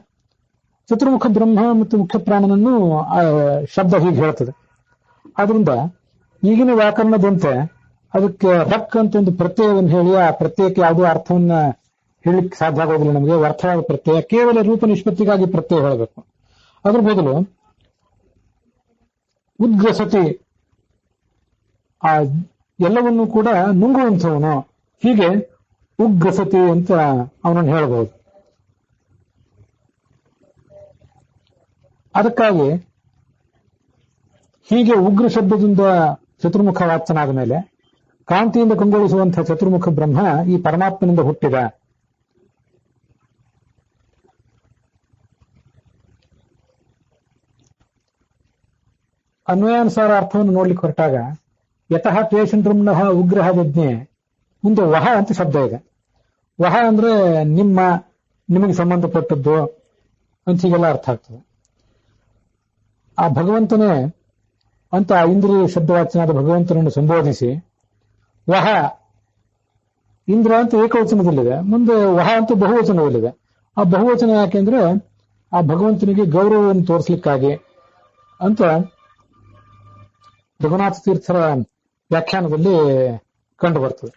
ಚತುರ್ಮುಖ ಬ್ರಹ್ಮ ಮತ್ತು ಮುಖ್ಯ ಪ್ರಾಣನನ್ನು ಶಬ್ದ ಹೀಗೆ ಹೇಳ್ತದೆ. ಆದ್ರಿಂದ ಈಗಿನ ವ್ಯಾಕರಣದಂತೆ ಅದಕ್ಕೆ ರಕ್ ಅಂತ ಒಂದು ಪ್ರತ್ಯಯವನ್ನು ಹೇಳಿ ಆ ಪ್ರತ್ಯಯಕ್ಕೆ ಯಾವುದೋ ಅರ್ಥವನ್ನ ಹೇಳಲಿಕ್ಕೆ ಸಾಧ್ಯ ಆಗೋದಿಲ್ಲ. ನಮಗೆ ವ್ಯರ್ಥವಾದ ಪ್ರತ್ಯಯ, ಕೇವಲ ರೂಪ ನಿಷ್ಪತ್ತಿಗಾಗಿ ಪ್ರತ್ಯಯ ಹೇಳಬೇಕು. ಅದ್ರ ಬದಲು ಉದ್ಗ್ರಸತಿ, ಆ ಎಲ್ಲವನ್ನೂ ಕೂಡ ನುಂಗುವಂಥವನು, ಹೀಗೆ ಉಗ್ರಸತಿ ಅಂತ ಅವನನ್ನು ಹೇಳಬಹುದು. ಅದಕ್ಕಾಗಿ ಹೀಗೆ ಉಗ್ರ ಶಬ್ದದಿಂದ ಚತುರ್ಮುಖ ವಾಚನಾದ ಮೇಲೆ ಕಾಂತಿಯಿಂದ ಕಂಗೊಳಿಸುವಂತಹ ಚತುರ್ಮುಖ ಬ್ರಹ್ಮ ಈ ಪರಮಾತ್ಮನಿಂದ ಹುಟ್ಟಿದ. ಅನ್ವಯಾನುಸಾರ ಅರ್ಥವನ್ನು ನೋಡ್ಲಿಕ್ಕೆ ಹೊರಟಾಗ ಯತಃ ತ್ವೇಷಂದ್ರಮ್ನಃ ಉಗ್ರಹ ಯಜ್ಞೆ ಮುಂದೆ ವಹ ಅಂತ ಶಬ್ದ ಇದೆ. ವಹ ಅಂದ್ರೆ ನಿಮಗೆ ಸಂಬಂಧಪಟ್ಟದ್ದು ಅಂತ ಹೀಗೆಲ್ಲ ಅರ್ಥ ಆಗ್ತದೆ. ಆ ಭಗವಂತನೇ ಅಂತ ಇಂದ್ರಿಯ ಶಬ್ದವಾಚನಾದ ಭಗವಂತನನ್ನು ಸಂಬೋಧಿಸಿ ವಹ, ಇಂದ್ರ ಅಂತ ಏಕವಚನದಲ್ಲಿದೆ, ಮುಂದೆ ವಹ ಅಂತ ಬಹುವಚನದಲ್ಲಿದೆ. ಆ ಬಹುವಚನ ಯಾಕೆಂದ್ರೆ ಆ ಭಗವಂತನಿಗೆ ಗೌರವವನ್ನು ತೋರಿಸ್ಲಿಕ್ಕಾಗಿ ಅಂತ ರಘುನಾಥ ತೀರ್ಥರ ವ್ಯಾಖ್ಯಾನದಲ್ಲಿ ಕಂಡು ಬರ್ತದೆ.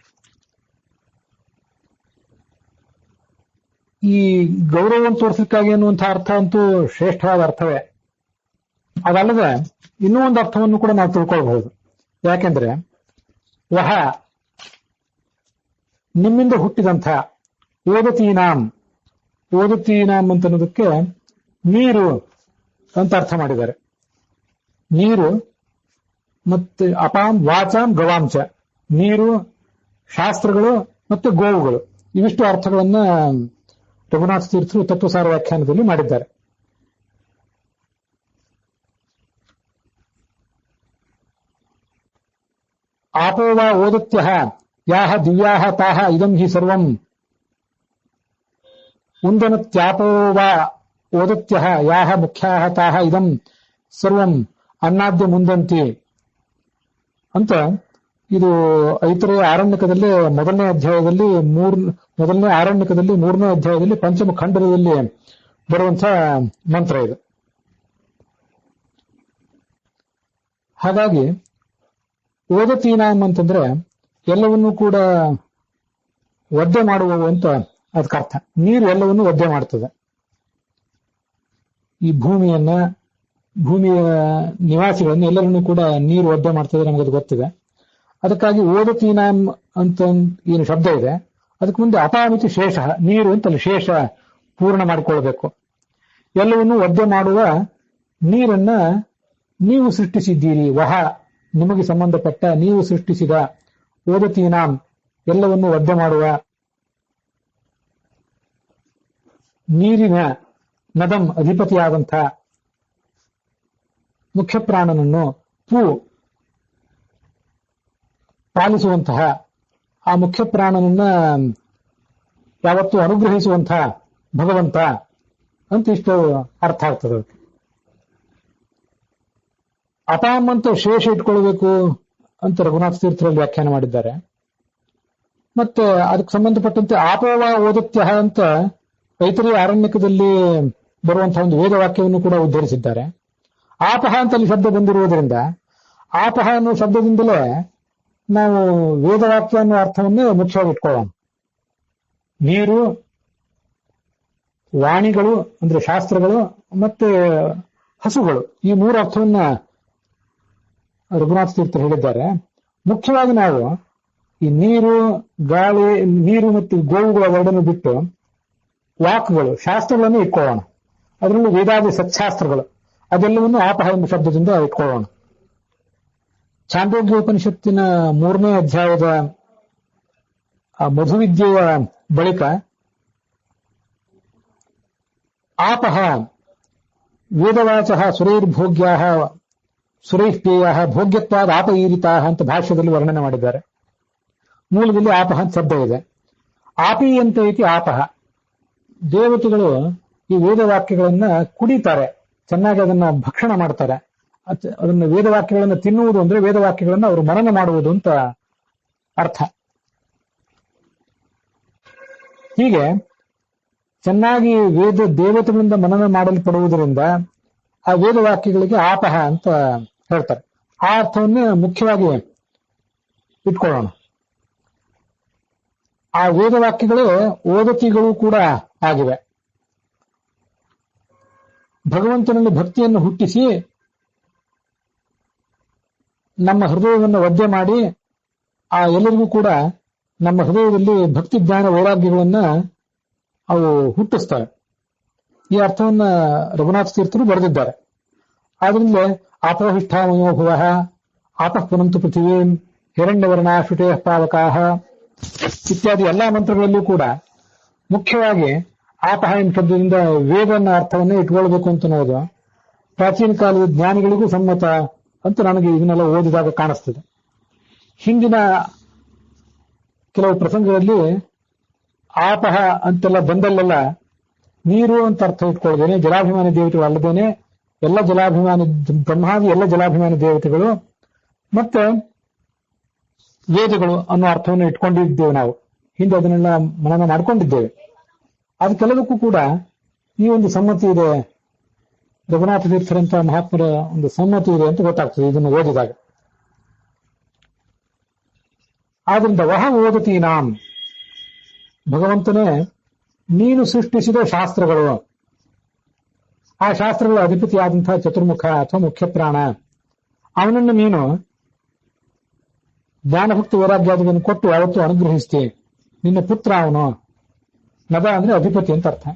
ಈ ಗೌರವವನ್ನು ತೋರಿಸಲಿಕ್ಕಾಗಿ ಅನ್ನುವಂತಹ ಅರ್ಥ ಅಂತೂ ಶ್ರೇಷ್ಠವಾದ ಅರ್ಥವೇ. ಅದಲ್ಲದೆ ಇನ್ನೂ ಒಂದು ಅರ್ಥವನ್ನು ಕೂಡ ನಾವು ತಿಳ್ಕೊಳ್ಬಹುದು. ಯಾಕೆಂದ್ರೆ ವಹ ನಿಮ್ಮಿಂದ ಹುಟ್ಟಿದಂಥ, ಓದತೀನಾಂ ಅಂತ ಅನ್ನೋದಕ್ಕೆ ನೀರು ಅಂತ ಅರ್ಥ ಮಾಡಿದ್ದಾರೆ. ನೀರು ಮತ್ತೆ ಅಪಾಂ ವಾಚಾಂ ಗವಾಂಚ, ನೀರು, ಶಾಸ್ತ್ರಗಳು ಮತ್ತು ಗೋವುಗಳು, ಇವಿಷ್ಟು ಅರ್ಥಗಳನ್ನ ರಘುನಾಥ ತೀರ್ಥರು ತತ್ವಸಾರ ವ್ಯಾಖ್ಯಾನದಲ್ಲಿ ಮಾಡಿದ್ದಾರೆ. ಆಪೋ ವಾ ಓದತ್ಯಃ ಯಾಹ ದಿವ್ಯಾಹ ತಾಹ ಇದಂ ಹಿ ಸರ್ವಂ ಉಂದನತ್ಯಾಪೋ ವಾ ಓದತ್ಯಃ ಯಾಹ ಮುಖ್ಯಾಹ ತಾಹ ಇದಂ ಸರ್ವಂ ಅನ್ನಾದ್ಯ ಮುಂದಂತಿ ಅಂತ ಇದು ಐತರೆಯ ಆರಣ್ಯಕದಲ್ಲಿ ಮೊದಲನೇ ಆರಣ್ಯಕದಲ್ಲಿ 3ನೇ ಅಧ್ಯಾಯದಲ್ಲಿ ಪಂಚಮ ಖಂಡದಲ್ಲಿ ಬರುವಂತಹ ಮಂತ್ರ ಇದು. ಹಾಗಾಗಿ ಓದತೀನಾಂ ಅಂತಂದ್ರೆ ಎಲ್ಲವನ್ನೂ ಕೂಡ ಒದ್ದೆ ಮಾಡುವವು ಅಂತ ಅದಕ್ಕರ್ಥ. ನೀರು ಎಲ್ಲವನ್ನೂ ಒದ್ದೆ ಮಾಡ್ತದೆ. ಈ ಭೂಮಿಯ ನಿವಾಸಿಗಳನ್ನು ಎಲ್ಲರನ್ನೂ ಕೂಡ ನೀರು ಒದ್ದೆ ಮಾಡ್ತದೆ, ನಮಗದು ಗೊತ್ತಿದೆ. ಅದಕ್ಕಾಗಿ ಓದತೀನಾಂ ಅಂತ ಏನು ಶಬ್ದ ಇದೆ, ಅದಕ್ಕೆ ಮುಂದೆ ಅಪಾಮಿತಿ ಶೇಷ, ನೀರು ಅಂತಲ್ಲಿ ಶೇಷ ಪೂರ್ಣ ಮಾಡಿಕೊಳ್ಬೇಕು. ಎಲ್ಲವನ್ನೂ ಒದ್ದೆ ಮಾಡುವ ನೀರನ್ನ ನೀವು ಸೃಷ್ಟಿಸಿದ್ದೀರಿ. ವಹ, ನಿಮಗೆ ಸಂಬಂಧಪಟ್ಟ ನೀವು ಸೃಷ್ಟಿಸಿದ ಓದತೀನಾಂ ಎಲ್ಲವನ್ನೂ ಒದ್ದೆ ಮಾಡುವ ನೀರಿನ ನದಂ ಅಧಿಪತಿಯಾದಂಥ ಮುಖ್ಯ ಪ್ರಾಣನನ್ನು ಪಾಲಿಸುವಂತಹ ಆ ಮುಖ್ಯ ಪ್ರಾಣನನ್ನ ಯಾವತ್ತೂ ಅನುಗ್ರಹಿಸುವಂತಹ ಭಗವಂತ ಅಂತ ಇಷ್ಟು ಅರ್ಥ ಆಗ್ತದೆ. ಅಪಾಮ್ ಅಂತ ಶೇಷ ಇಟ್ಕೊಳ್ಬೇಕು ಅಂತ ರಘುನಾಥ ತೀರ್ಥರಲ್ಲಿ ವ್ಯಾಖ್ಯಾನ ಮಾಡಿದ್ದಾರೆ. ಮತ್ತೆ ಅದಕ್ಕೆ ಸಂಬಂಧಪಟ್ಟಂತೆ ಆಪೋವ ಓದತ್ಯ ಅಂತ ಐತರೆಯ ಆರಣ್ಯಕದಲ್ಲಿ ಬರುವಂತಹ ಒಂದು ವೇದವಾಕ್ಯವನ್ನು ಕೂಡ ಉದ್ಧರಿಸಿದ್ದಾರೆ. ಆಪಹ ಅಂತಲ್ಲಿ ಶಬ್ದ ಬಂದಿರುವುದರಿಂದ ಆಪಹ ಅನ್ನೋ ಶಬ್ದದಿಂದಲೇ ನಾವು ವೇದವಾಕ್ಯ ಅನ್ನೋ ಅರ್ಥವನ್ನೇ ಮುಖ್ಯವಾಗಿ ಇಟ್ಕೊಳ್ಳೋಣ. ನೀರು, ವಾಣಿಗಳು ಅಂದ್ರೆ ಶಾಸ್ತ್ರಗಳು, ಮತ್ತೆ ಹಸುಗಳು, ಈ 3 ಅರ್ಥವನ್ನ ರಘುನಾಥ ತೀರ್ಥರು ಹೇಳಿದ್ದಾರೆ. ಮುಖ್ಯವಾಗಿ ನಾವು ಈ ನೀರು, ಗಾಳಿ, ನೀರು ಮತ್ತು ಗೋವುಗಳ ಎರಡನ್ನು ಬಿಟ್ಟು ವಾಕ್ಗಳು, ಶಾಸ್ತ್ರಗಳನ್ನು ಇಟ್ಕೊಳ್ಳೋಣ. ಅದರಲ್ಲೂ ವೇದಾದಿ ಸತ್ಶಾಸ್ತ್ರಗಳು ಅದೆಲ್ಲವನ್ನು ಆಪಹ ಎಂಬ ಶಬ್ದದಿಂದ ಇಟ್ಕೊಳ್ಳೋಣ. ಛಾಂದೋಗ್ಯೋಪನಿಷತ್ತಿನ 3ನೇ ಅಧ್ಯಾಯದ ಮಧುವಿದ್ಯೆಯ ಬಳಿಕ ಆಪಹ ವೇದವಾಚಃ ಸುರೈರ್ಭೋಗ್ಯಾಃ ಸುರೈಃಪೇಯಾಃ ಭೋಗ್ಯತ್ವಾದ ಆಪೀರಿತಾಃ ಅಂತ ಭಾಷ್ಯದಲ್ಲಿ ವರ್ಣನೆ ಮಾಡಿದ್ದಾರೆ. ಮೂಲದಲ್ಲಿ ಆಪಹ ಅಂತ ಶಬ್ದ ಇದೆ. ಆಪಿ ಅಂತ ಐತಿ ಆಪಹ. ದೇವತೆಗಳು ಈ ವೇದವಾಕ್ಯಗಳನ್ನ ಕುಡಿತಾರೆ, ಚೆನ್ನಾಗಿ ಅದನ್ನ ಭಕ್ಷಣ ಮಾಡ್ತಾರೆ. ಅದನ್ನ ವೇದವಾಕ್ಯಗಳನ್ನು ತಿನ್ನುವುದು ಅಂದ್ರೆ ವೇದವಾಕ್ಯಗಳನ್ನು ಅವರು ಮನನ ಮಾಡುವುದು ಅಂತ ಅರ್ಥ. ಹೀಗೆ ಚೆನ್ನಾಗಿ ದೇವತೆಗಳಿಂದ ಮನನ ಮಾಡಲ್ಪಡುವುದರಿಂದ ಆ ವೇದವಾಕ್ಯಗಳಿಗೆ ಆಪಹ ಅಂತ ಹೇಳ್ತಾರೆ. ಆ ಅರ್ಥವನ್ನೇ ಮುಖ್ಯವಾಗಿ ಇಟ್ಕೊಳ್ಳೋಣ. ಆ ವೇದವಾಕ್ಯಗಳೇ ಓದತಿಗಳು ಕೂಡ ಆಗಿವೆ. ಭಗವಂತನಲ್ಲಿ ಭಕ್ತಿಯನ್ನು ಹುಟ್ಟಿಸಿ ನಮ್ಮ ಹೃದಯವನ್ನು ಒದ್ದೆ ಮಾಡಿ ಆ ಎಲ್ಲರಿಗೂ ಕೂಡ ನಮ್ಮ ಹೃದಯದಲ್ಲಿ ಭಕ್ತಿ ಜ್ಞಾನ ವೈರಾಗ್ಯಗಳನ್ನ ಅವು ಹುಟ್ಟಿಸ್ತವೆ. ಈ ಅರ್ಥವನ್ನ ರಘುನಾಥ ತೀರ್ಥರು ಬರೆದಿದ್ದಾರೆ. ಆದ್ರಿಂದ ಆಪೋಹಿಷ್ಠಾಮಯೋಭುವ ಆಪಃ ಪುನಂತು ಪೃಥಿವೀ ಹಿರಣ್ಯವರ್ಣ ಶುಟೇ ಪಾವಕಾಹ ಇತ್ಯಾದಿ ಎಲ್ಲಾ ಮಂತ್ರಗಳಲ್ಲೂ ಕೂಡ ಮುಖ್ಯವಾಗಿ ಆಪಹ ಎಂಬ ಶಬ್ದದಿಂದ ವೇದನ ಅರ್ಥವನ್ನೇ ಇಟ್ಕೊಳ್ಬೇಕು ಅಂತ ಅನ್ನೋದು ಪ್ರಾಚೀನ ಕಾಲದ ಜ್ಞಾನಿಗಳಿಗೂ ಸಮ್ಮತ ಅಂತ ನನಗೆ ಇದನ್ನೆಲ್ಲ ಓದಿದಾಗ ಕಾಣಿಸ್ತದೆ. ಹಿಂದಿನ ಕೆಲವು ಪ್ರಸಂಗಗಳಲ್ಲಿ ಆಪಹ ಅಂತೆಲ್ಲ ಬಂದಲ್ಲೆಲ್ಲ ನೀರು ಅಂತ ಅರ್ಥ ಇಟ್ಕೊಳ್ದೇನೆ ಜಲಾಭಿಮಾನಿ ದೇವತೆಗಳು ಅಲ್ಲದೇನೆ ಎಲ್ಲ ಜಲಾಭಿಮಾನಿ ಬ್ರಹ್ಮಾದಿ ಎಲ್ಲ ಜಲಾಭಿಮಾನಿ ದೇವತೆಗಳು ಮತ್ತೆ ವೇದಗಳು ಅನ್ನೋ ಅರ್ಥವನ್ನು ಇಟ್ಕೊಂಡಿದ್ದೇವೆ. ನಾವು ಹಿಂದೆ ಅದನ್ನೆಲ್ಲ ಮನನ ಮಾಡ್ಕೊಂಡಿದ್ದೇವೆ. ಅದಕ್ಕೆಲ್ಲದಕ್ಕೂ ಕೂಡ ಈ ಒಂದು ಸಮ್ಮತಿ ಇದೆ, ರಘುನಾಥ ತೀರ್ಥರಂತಹ ಮಹಾತ್ಮರ ಒಂದು ಸಮ್ಮತಿ ಇದೆ ಅಂತ ಗೊತ್ತಾಗ್ತದೆ ಇದನ್ನು ಓದಿದಾಗ. ಆದ್ರಿಂದ ವಹ ಓದತೀನಾಂ, ಭಗವಂತನೇ ನೀನು ಸೃಷ್ಟಿಸಿದ ಶಾಸ್ತ್ರಗಳು, ಆ ಶಾಸ್ತ್ರಗಳ ಅಧಿಪತಿಯಾದಂತಹ ಚತುರ್ಮುಖ ಅಥವಾ ಮುಖ್ಯ ಪ್ರಾಣ, ಅವನನ್ನು ನೀನು ಜ್ಞಾನಭಕ್ತಿ ವೈರಾಗ್ಯಾದಿಗಳನ್ನು ಕೊಟ್ಟು ಯಾವತ್ತೂ ಅನುಗ್ರಹಿಸ್ತಿ. ನಿನ್ನ ಪುತ್ರ ಅವನು. ನದ ಅಂದ್ರೆ ಅಧಿಪತಿ ಅಂತ ಅರ್ಥ.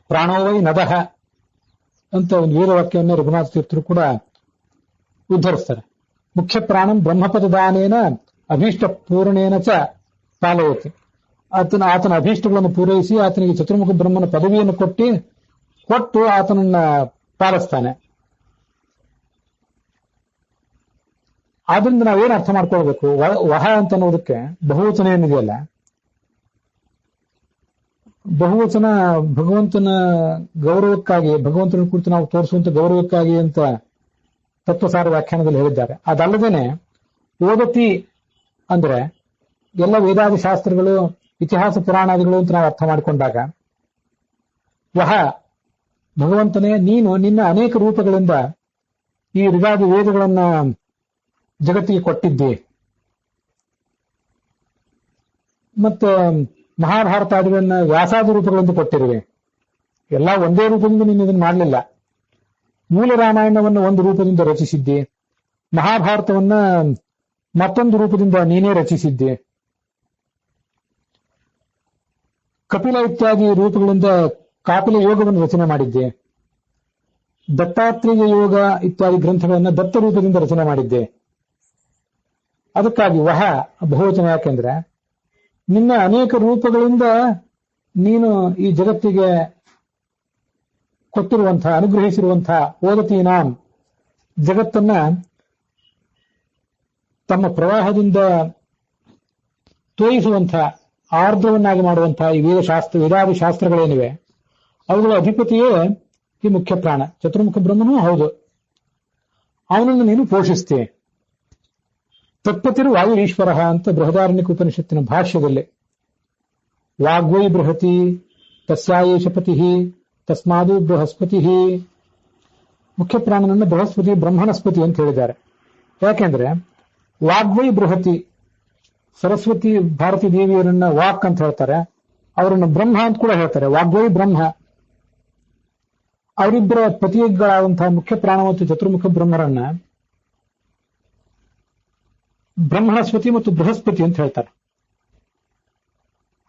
ಪ್ರಾಣೋವೈ ನದಃ ಅಂತ ಒಂದು ವೇದವಾಕ್ಯವನ್ನು ರಘುನಾಥ ತೀರ್ಥರು ಕೂಡ ಉದ್ಧರಿಸ್ತಾರೆ. ಮುಖ್ಯ ಪ್ರಾಣಂ ಬ್ರಹ್ಮಪದದಾನೇನ ಅಭೀಷ್ಟ ಪೂರ್ಣೇನ ಚ ಪಾಲಯತಿ. ಆತನ ಅಭೀಷ್ಟಗಳನ್ನು ಪೂರೈಸಿ ಆತನಿಗೆ ಚತುರ್ಮುಖ ಬ್ರಹ್ಮನ ಪದವಿಯನ್ನು ಕೊಟ್ಟು ಆತನನ್ನ ಪಾಲಿಸ್ತಾನೆ. ಆದ್ರಿಂದ ನಾವೇನು ಅರ್ಥ ಮಾಡ್ಕೊಳ್ಬೇಕು, ವಹ ಅಂತ ಅನ್ನೋದಕ್ಕೆ ಬಹುವಚನ ಏನಿದೆಯಲ್ಲ, ಬಹುವಚನ ಭಗವಂತನ ಗೌರವಕ್ಕಾಗಿ, ಭಗವಂತನ ಕುರಿತು ನಾವು ತೋರಿಸುವಂತ ಗೌರವಕ್ಕಾಗಿ ಅಂತ ತತ್ವಸಾರ ವ್ಯಾಖ್ಯಾನದಲ್ಲಿ ಹೇಳಿದ್ದಾರೆ. ಅದಲ್ಲದೇನೆ ಓದತಿ ಅಂದ್ರೆ ಎಲ್ಲ ವೇದಾದಿ ಶಾಸ್ತ್ರಗಳು, ಇತಿಹಾಸ ಪುರಾಣಾದಿಗಳು ಅಂತ ನಾವು ಅರ್ಥ ಮಾಡಿಕೊಂಡಾಗ, ವಹ ಭಗವಂತನೇ ನೀನು ನಿನ್ನ ಅನೇಕ ರೂಪಗಳಿಂದ ಈ ಋಗಾದಿ ವೇದಗಳನ್ನ ಜಗತ್ತಿಗೆ ಕೊಟ್ಟಿದ್ದೆ, ಮತ್ತೆ ಮಹಾಭಾರತಾದಿಗಳನ್ನ ವ್ಯಾಸಾದಿ ರೂಪಗಳಿಂದ ಕೊಟ್ಟಿರುವೆ. ಎಲ್ಲ ಒಂದೇ ರೂಪದಿಂದ ನೀನು ಇದನ್ನು ಮಾಡಲಿಲ್ಲ. ಮೂಲ ರಾಮಾಯಣವನ್ನು ಒಂದು ರೂಪದಿಂದ ರಚಿಸಿದ್ದೆ, ಮಹಾಭಾರತವನ್ನ ಮತ್ತೊಂದು ರೂಪದಿಂದ ನೀನೇ ರಚಿಸಿದ್ದೆ, ಕಪಿಲ ಇತ್ಯಾದಿ ರೂಪಗಳಿಂದ ಕಾಪಿಲ ಯೋಗವನ್ನು ರಚನೆ ಮಾಡಿದ್ದೆ, ದತ್ತಾತ್ರೇಯ ಯೋಗ ಇತ್ಯಾದಿ ಗ್ರಂಥಗಳನ್ನ ದತ್ತ ರೂಪದಿಂದ ರಚನೆ ಮಾಡಿದ್ದೆ. ಅದಕ್ಕಾಗಿ ವಹ ಬಹುವಚನ. ಯಾಕೆಂದ್ರೆ ನಿನ್ನ ಅನೇಕ ರೂಪಗಳಿಂದ ನೀನು ಈ ಜಗತ್ತಿಗೆ ಕೊಟ್ಟಿರುವಂತಹ, ಅನುಗ್ರಹಿಸಿರುವಂತಹ ಓದತೀನಾಂ ಜಗತ್ತನ್ನ ತಮ್ಮ ಪ್ರವಾಹದಿಂದ ತೋಯಿಸುವಂತಹ, ಆರ್ದ್ರವನ್ನಾಗಿ ಮಾಡುವಂತಹ ಈ ವೇದಾದಿ ಶಾಸ್ತ್ರಗಳೇನಿವೆ ಅವುಗಳ ಅಧಿಪತಿಯೇ ಈ ಮುಖ್ಯ ಪ್ರಾಣ. ಚತುರ್ಮುಖ ಬ್ರಹ್ಮನೂ ಹೌದು. ಅವನನ್ನು ನೀನು ಪೋಷಿಸ್ತೀಯ. ತತ್ಪತಿರು ವಾಯುರೀಶ್ವರ ಅಂತ ಬೃಹದಾರಣ್ಯಕ ಉಪನಿಷತ್ತಿನ ಭಾಷ್ಯದಲ್ಲಿ, ವಾಗ್ವೈ ಬೃಹತಿ ತಸ್ಯಾಯೇಷ ಪತಿ ತಸ್ಮಾದು ಬೃಹಸ್ಪತಿ, ಮುಖ್ಯ ಪ್ರಾಣನನ್ನು ಬೃಹಸ್ಪತಿ ಬ್ರಹ್ಮಣಸ್ಪತಿ ಅಂತ ಹೇಳಿದ್ದಾರೆ. ಯಾಕೆಂದ್ರೆ ವಾಗ್ವೈ ಬೃಹತಿ, ಸರಸ್ವತಿ ಭಾರತೀ ದೇವಿಯರನ್ನ ವಾಕ್ ಅಂತ ಹೇಳ್ತಾರೆ, ಅವರನ್ನು ಬ್ರಹ್ಮ ಅಂತ ಕೂಡ ಹೇಳ್ತಾರೆ. ವಾಗ್ವೈ ಬ್ರಹ್ಮ. ಅವರಿಬ್ಬರ ಪತಿಗಳಾದಂತಹ ಮುಖ್ಯ ಪ್ರಾಣ ಮತ್ತು ಚತುರ್ಮುಖ ಬ್ರಹ್ಮರನ್ನ ಬ್ರಹ್ಮಣಸ್ಪತಿ ಮತ್ತು ಬೃಹಸ್ಪತಿ ಅಂತ ಹೇಳ್ತಾರೆ.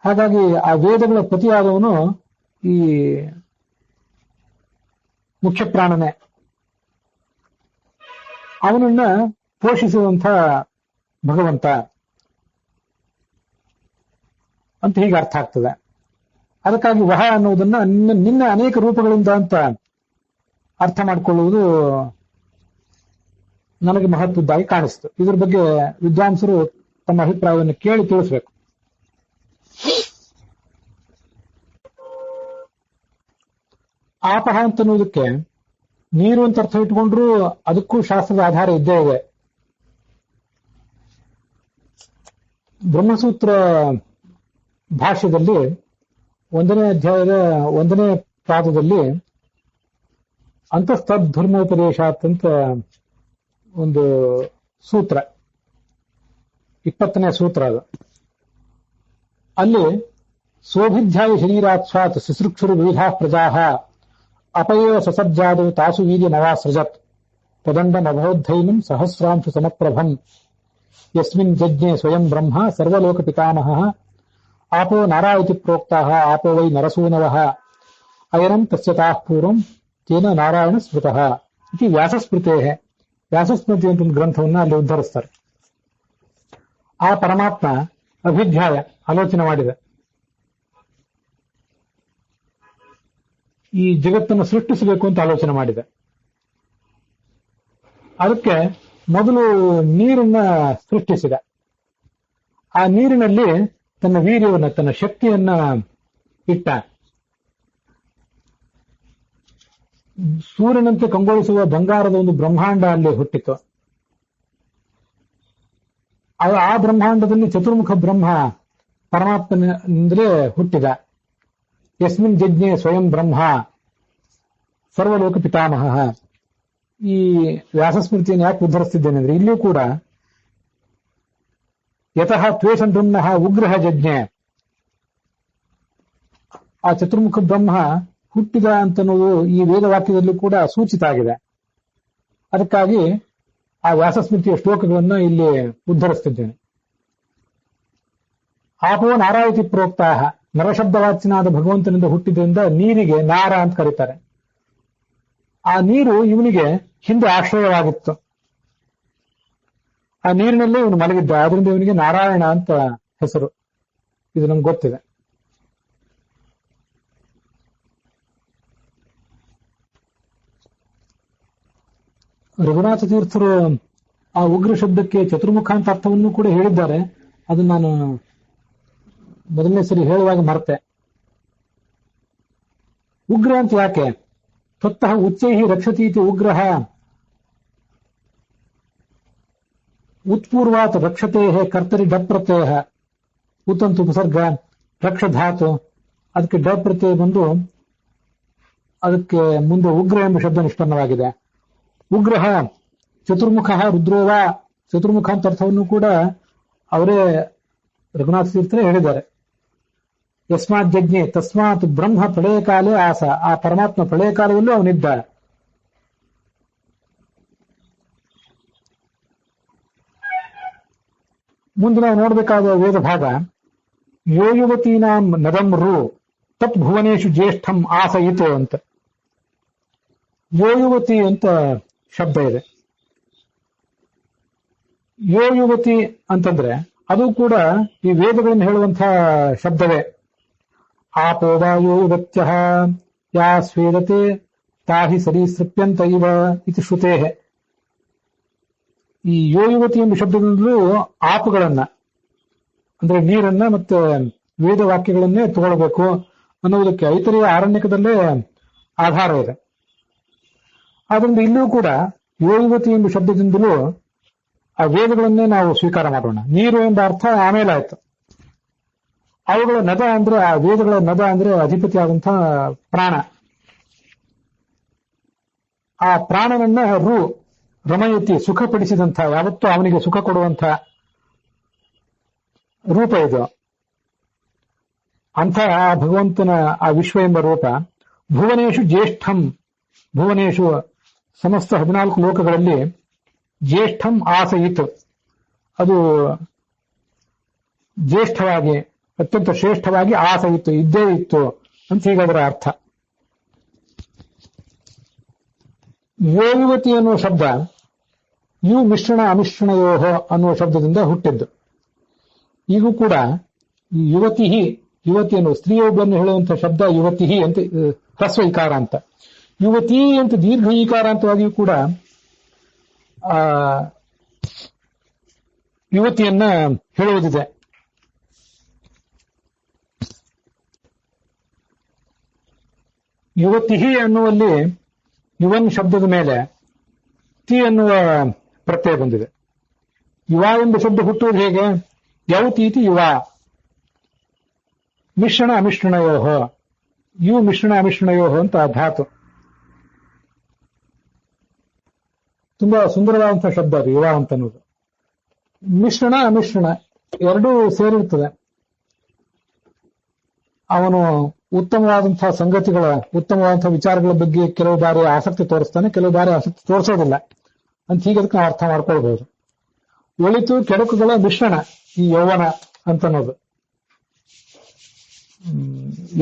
ಹಾಗಾಗಿ ಆ ವೇದಗಳ ಪತಿಯಾದವನು ಈ ಮುಖ್ಯ ಪ್ರಾಣನೇ. ಅವನನ್ನ ಪೋಷಿಸುವಂಥ ಭಗವಂತ ಅಂತ ಹೀಗೆ ಅರ್ಥ ಆಗ್ತದೆ. ಅದಕ್ಕಾಗಿ ವಹ ಅನ್ನುವುದನ್ನ ನಿನ್ನ ಅನೇಕ ರೂಪಗಳಿಂದ ಅಂತ ಅರ್ಥ ಮಾಡಿಕೊಳ್ಳುವುದು ನನಗೆ ಮಹತ್ವದ್ದಾಗಿ ಕಾಣಿಸ್ತು. ಇದ್ರ ಬಗ್ಗೆ ವಿದ್ವಾಂಸರು ತಮ್ಮ ಅಭಿಪ್ರಾಯವನ್ನು ಕೇಳಿ ತಿಳಿಸಬೇಕು. ಆಪಹ ಅಂತನ್ನುವುದಕ್ಕೆ ನೀರು ಅಂತ ಅರ್ಥ ಇಟ್ಕೊಂಡ್ರು ಅದಕ್ಕೂ ಶಾಸ್ತ್ರದ ಆಧಾರ ಇದ್ದೇ ಇದೆ. ಬ್ರಹ್ಮಸೂತ್ರ ಭಾಷ್ಯದಲ್ಲಿ 1ನೇ ಅಧ್ಯಾಯದ 1ನೇ ಪಾದದಲ್ಲಿ ಅಂತಸ್ತದ್ಧರ್ಮೋಪದೇಶಾತ್ ಅಂತ ಒಂದು ಸೂತ್ರ, 20ನೇ ಸೂತ್ರ ಅದು. ಅಲ್ಲಿ ಸೋಭಿಧ್ಯಾಯ ಶರೀರಾತ್ ಸ್ವಾತ್ ಶುಶ್ರೂಕ್ಷರು ವಿವಿಧಾ ಪ್ರಜಾಃ ಅಪಯೇವ ಸಸರ್ಜಾದು ತಾಸು ವೀರ್ಯ ನವಾಸೃಜತ್ ತದಂಡ ನಭೋದ್ಧೈನಂ ಸಹಸ್ರಾಂಶು ಸಮಪ್ರಭಂ ಯಸ್ಮಿನ್ ಯಜ್ಞೆ ಸ್ವಯಂ ಬ್ರಹ್ಮ ಸರ್ವಲೋಕ ಪಿತಾಮಹಃ ಆಪೋ ನಾರಾ ಇತಿ ಪ್ರೋಕ್ತಾಃ ಆಪೋ ವೈ ನರಸೂನವಃ ಅಯನಂ ತಸ್ಯತಾಃ ಪೂರ್ವಂ ತೇನ ನಾರಾಯಣ ಸ್ಮೃತಃ ಇತಿ ವ್ಯಾಸಸ್ಮೃತೇಃ. ವ್ಯಾಸಸ್ಮೃತಿ ಅಂತ ಒಂದು ಗ್ರಂಥವನ್ನ ಅಲ್ಲಿ ಉದ್ಧರಿಸ್ತಾರೆ. ಆ ಪರಮಾತ್ಮ ಅಭಿಧ್ಯಾಯ ಆಲೋಚನೆ ಮಾಡಿದೆ. ಈ ಜಗತ್ತನ್ನು ಸೃಷ್ಟಿಸಬೇಕು ಅಂತ ಆಲೋಚನೆ ಮಾಡಿದೆ. ಅದಕ್ಕೆ ಮೊದಲು ನೀರನ್ನ ಸೃಷ್ಟಿಸಿದ. ಆ ನೀರಿನಲ್ಲಿ ತನ್ನ ವೀರ್ಯವನ್ನ, ತನ್ನ ಶಕ್ತಿಯನ್ನ ಇಟ್ಟ. ಸೂರ್ಯನಂತೆ ಕಂಗೊಳಿಸುವ ಬಂಗಾರದ ಒಂದು ಬ್ರಹ್ಮಾಂಡ ಅಲ್ಲಿ ಹುಟ್ಟಿತು. ಆ ಬ್ರಹ್ಮಾಂಡದಲ್ಲಿ ಚತುರ್ಮುಖ ಬ್ರಹ್ಮ ಪರಮಾತ್ಮನಿಂದಲೇ ಹುಟ್ಟಿದ. ಯಸ್ಮಿನ್ ಯಜ್ಞೆ ಸ್ವಯಂ ಬ್ರಹ್ಮ ಸರ್ವಲೋಕ ಪಿತಾಮಹ. ಈ ವ್ಯಾಸಸ್ಮೃತಿಯನ್ನು ಯಾಕೆ ಉದ್ಧರಿಸ್ತಿದ್ದೇನೆ ಅಂದ್ರೆ, ಇಲ್ಲಿಯೂ ಕೂಡ ಯತಃ ತ್ವೇಷಂಧುಮ್ನಃ ಉಗ್ರಹ ಯಜ್ಞೆ, ಆ ಚತುರ್ಮುಖ ಬ್ರಹ್ಮ ಹುಟ್ಟಿದ ಅಂತನ್ನುವುದು ಈ ವೇದವಾಕ್ಯದಲ್ಲೂ ಕೂಡ ಸೂಚಿತ ಆಗಿದೆ. ಅದಕ್ಕಾಗಿ ಆ ವ್ಯಾಸಸ್ಮೃತಿಯ ಶ್ಲೋಕಗಳನ್ನು ಇಲ್ಲಿ ಉದ್ಧರಿಸ್ತಿದ್ದೇನೆ. ಆಪೋ ನಾರಾಯತಿ ಪ್ರೋಕ್ತಾಹ, ನರಶಬ್ದವಾಚ್ಯನಾದ ಭಗವಂತನಿಂದ ಹುಟ್ಟಿದ್ರಿಂದ ನೀರಿಗೆ ನಾರ ಅಂತ ಕರೀತಾರೆ. ಆ ನೀರು ಇವನಿಗೆ ಹಿಂದೆ ಆಶ್ರಯವಾಗಿತ್ತು. ಆ ನೀರಿನಲ್ಲೇ ಇವನು ಮಲಗಿದ್ದ, ಆದ್ರಿಂದ ಇವನಿಗೆ ನಾರಾಯಣ ಅಂತ ಹೆಸರು. ಇದು ನಮ್ಗೆ ಗೊತ್ತಿದೆ. ರಘುನಾಥ ತೀರ್ಥರು ಆ ಉಗ್ರ ಶಬ್ದಕ್ಕೆ ಚತುರ್ಮುಖ ಅಂತ ಅರ್ಥವನ್ನು ಕೂಡ ಹೇಳಿದ್ದಾರೆ. ಅದನ್ನ ನಾನು ಮೊದಲನೇ ಸರಿ ಹೇಳುವಾಗ ಮರೆತೆ. ಉಗ್ರ ಅಂತ ಯಾಕೆ? ತ್ವತ್ತಃ ಉಚ್ಚೈಹಿ ರಕ್ಷತೀತಿ ಉಗ್ರಹ ಉತ್ಪೂರ್ವಾತ್ ರಕ್ಷತೆ ಕರ್ತರಿ ಡಪ್ರತ್ಯಯ. ಉತ್ತಂತು ಉಪಸರ್ಗ ರಕ್ಷಧಾತು, ಅದಕ್ಕೆ ಡಪ್ರತ್ಯಯ ಬಂದು ಅದಕ್ಕೆ ಮುಂದೆ ಉಗ್ರ ಎಂಬ ಶಬ್ದ ನಿಷ್ಪನ್ನವಾಗಿದೆ. ಉಗ್ರಹ ಚತುರ್ಮುಖ ರುದ್ರೋವ, ಚತುರ್ಮುಖ ಅಂತ ಅರ್ಥವನ್ನು ಕೂಡ ಅವರೇ ರಘುನಾಥ ತೀರ್ಥರೇ ಹೇಳಿದ್ದಾರೆ. ಯಸ್ಮಾತ್ ಯಜ್ಞೆ ತಸ್ಮಾತ್ ಬ್ರಹ್ಮ ಪ್ರಳಯ ಕಾಲೇ ಆಸ, ಆ ಪರಮಾತ್ಮ ಪ್ರಳಯ ಕಾಲದಲ್ಲೂ ಅವನಿದ್ದ. ಮುಂದೆ ನಾವು ನೋಡಬೇಕಾದ ವೇದ ಭಾಗ ಯೋ ಯುವತೀನಾಂ ನದಂ ರು ತತ್ ಭುವನೇಶು ಜ್ಯೇಷ್ಠಂ ಆಸಯಿತು ಅಂತ. ಯೋ ಯುವತಿ ಅಂತ ಶಬ್ದ ಇದೆ. ಯೋ ಯುವತಿ ಅಂತಂದ್ರೆ ಅದು ಕೂಡ ಈ ವೇದಗಳನ್ನು ಹೇಳುವಂತಹ ಶಬ್ದವೇ. ಆಪೋದ ಯೋ ಯುವತ್ಯ ಯಾ ಸ್ವೇದತೆ ತಾಹಿ ಸರೀಸೃಪ್ಯಂತ ಇವ ಇತಿ ಶ್ರುತೇ. ಈ ಯೋ ಯುವತಿ ಎಂಬ ಶಬ್ದದಿಂದಲೂ ಆಪುಗಳನ್ನ ಅಂದ್ರೆ ನೀರನ್ನ ಮತ್ತೆ ವೇದ ವಾಕ್ಯಗಳನ್ನೇ ತಗೊಳ್ಬೇಕು ಅನ್ನೋದಕ್ಕೆ ಐತರೆಯ ಆರಣ್ಯಕದಲ್ಲೇ ಆಧಾರ ಇದೆ. ಆದ್ರಿಂದ ಇಲ್ಲೂ ಕೂಡ ಯೋ ಯುವತಿ ಎಂಬ ಶಬ್ದದಿಂದಲೂ ಆ ವೇದಗಳನ್ನೇ ನಾವು ಸ್ವೀಕಾರ ಮಾಡೋಣ. ನೀರು ಎಂಬ ಅರ್ಥ ಆಮೇಲೆ ಆಯ್ತು. ಅವುಗಳ ನದ ಅಂದ್ರೆ, ಆ ವೇದಗಳ ನದ ಅಂದ್ರೆ ಅಧಿಪತಿ ಆದಂತಹ ಪ್ರಾಣ. ಆ ಪ್ರಾಣನನ್ನ ರಮಯತಿ ಸುಖಪಡಿಸಿದಂಥ, ಯಾವತ್ತೂ ಅವನಿಗೆ ಸುಖ ಕೊಡುವಂಥ ರೂಪ ಇದು. ಅಂಥ ಆ ಭಗವಂತನ ಆ ವಿಶ್ವ ಎಂಬ ರೂಪ ಭುವನೇಶು ಜ್ಯೇಷ್ಠಂ, ಭುವನೇಶು ಸಮಸ್ತ 14 ಲೋಕಗಳಲ್ಲಿ ಜ್ಯೇಷ್ಠಂ ಆಸಯಿತು, ಅದು ಜ್ಯೇಷ್ಠವಾಗಿ ಅತ್ಯಂತ ಶ್ರೇಷ್ಠವಾಗಿ ಆಸಯಿತು, ಇದ್ದೇ ಇತ್ತು ಅಂತ ಹೀಗಾದರ ಅರ್ಥ. ಯೋ ಯುವತಿ ಅನ್ನುವ ಶಬ್ದ ಯು ಮಿಶ್ರಣ ಅಮಿಶ್ರಣಯೋಹ ಅನ್ನುವ ಶಬ್ದದಿಂದ ಹುಟ್ಟಿದ್ದು. ಈಗೂ ಕೂಡ ಯುವತಿ, ಯುವತಿ ಅನ್ನುವ ಸ್ತ್ರೀಯೊಬ್ಬನ್ನು ಹೇಳುವಂತಹ ಶಬ್ದ ಯುವತಿ ಅಂತ ಹ್ರಸ್ವ ಇಕಾರ ಅಂತ. ಯುವತಿ ಅಂತ ದೀರ್ಘ ಈಕಾರಾಂತವಾಗಿಯೂ ಕೂಡ ಯುವತಿಯನ್ನ ಹೇಳುವುದಿದೆ. ಯುವತಿ ಅನ್ನುವಲ್ಲಿ ಯುವನ್ ಶಬ್ದದ ಮೇಲೆ ತಿ ಅನ್ನುವ ಪ್ರತ್ಯಯ ಬಂದಿದೆ. ಯುವ ಎಂಬ ಶಬ್ದ ಹುಟ್ಟುವುದು ಹೇಗೆ? ಯವತೀತಿ ಯುವ, ಮಿಶ್ರಣ ಅಮಿಶ್ರಣಯೋಹ, ಯು ಮಿಶ್ರಣ ಅಮಿಶ್ರಣಯೋಹ ಅಂತ ಧಾತು. ತುಂಬಾ ಸುಂದರವಾದಂತಹ ಶಬ್ದ ಅದು ಯುವ ಅಂತ ಅನ್ನೋದು. ಮಿಶ್ರಣ ಅಮಿಶ್ರಣ ಎರಡೂ ಸೇರಿರ್ತದೆ. ಅವನು ಉತ್ತಮವಾದಂತಹ ಸಂಗತಿಗಳ, ಉತ್ತಮವಾದಂತಹ ವಿಚಾರಗಳ ಬಗ್ಗೆ ಕೆಲವು ಬಾರಿ ಆಸಕ್ತಿ ತೋರಿಸ್ತಾನೆ, ಕೆಲವು ಬಾರಿ ಆಸಕ್ತಿ ತೋರಿಸೋದಿಲ್ಲ ಅಂತ ಹೀಗೆ ಅದಕ್ಕೆ ನಾವು ಅರ್ಥ ಮಾಡ್ಕೊಳ್ಬಹುದು. ಒಳಿತು ಕೆಡುಕುಗಳ ಮಿಶ್ರಣ ಈ ಯೌವನ ಅಂತ ಅನ್ನೋದು.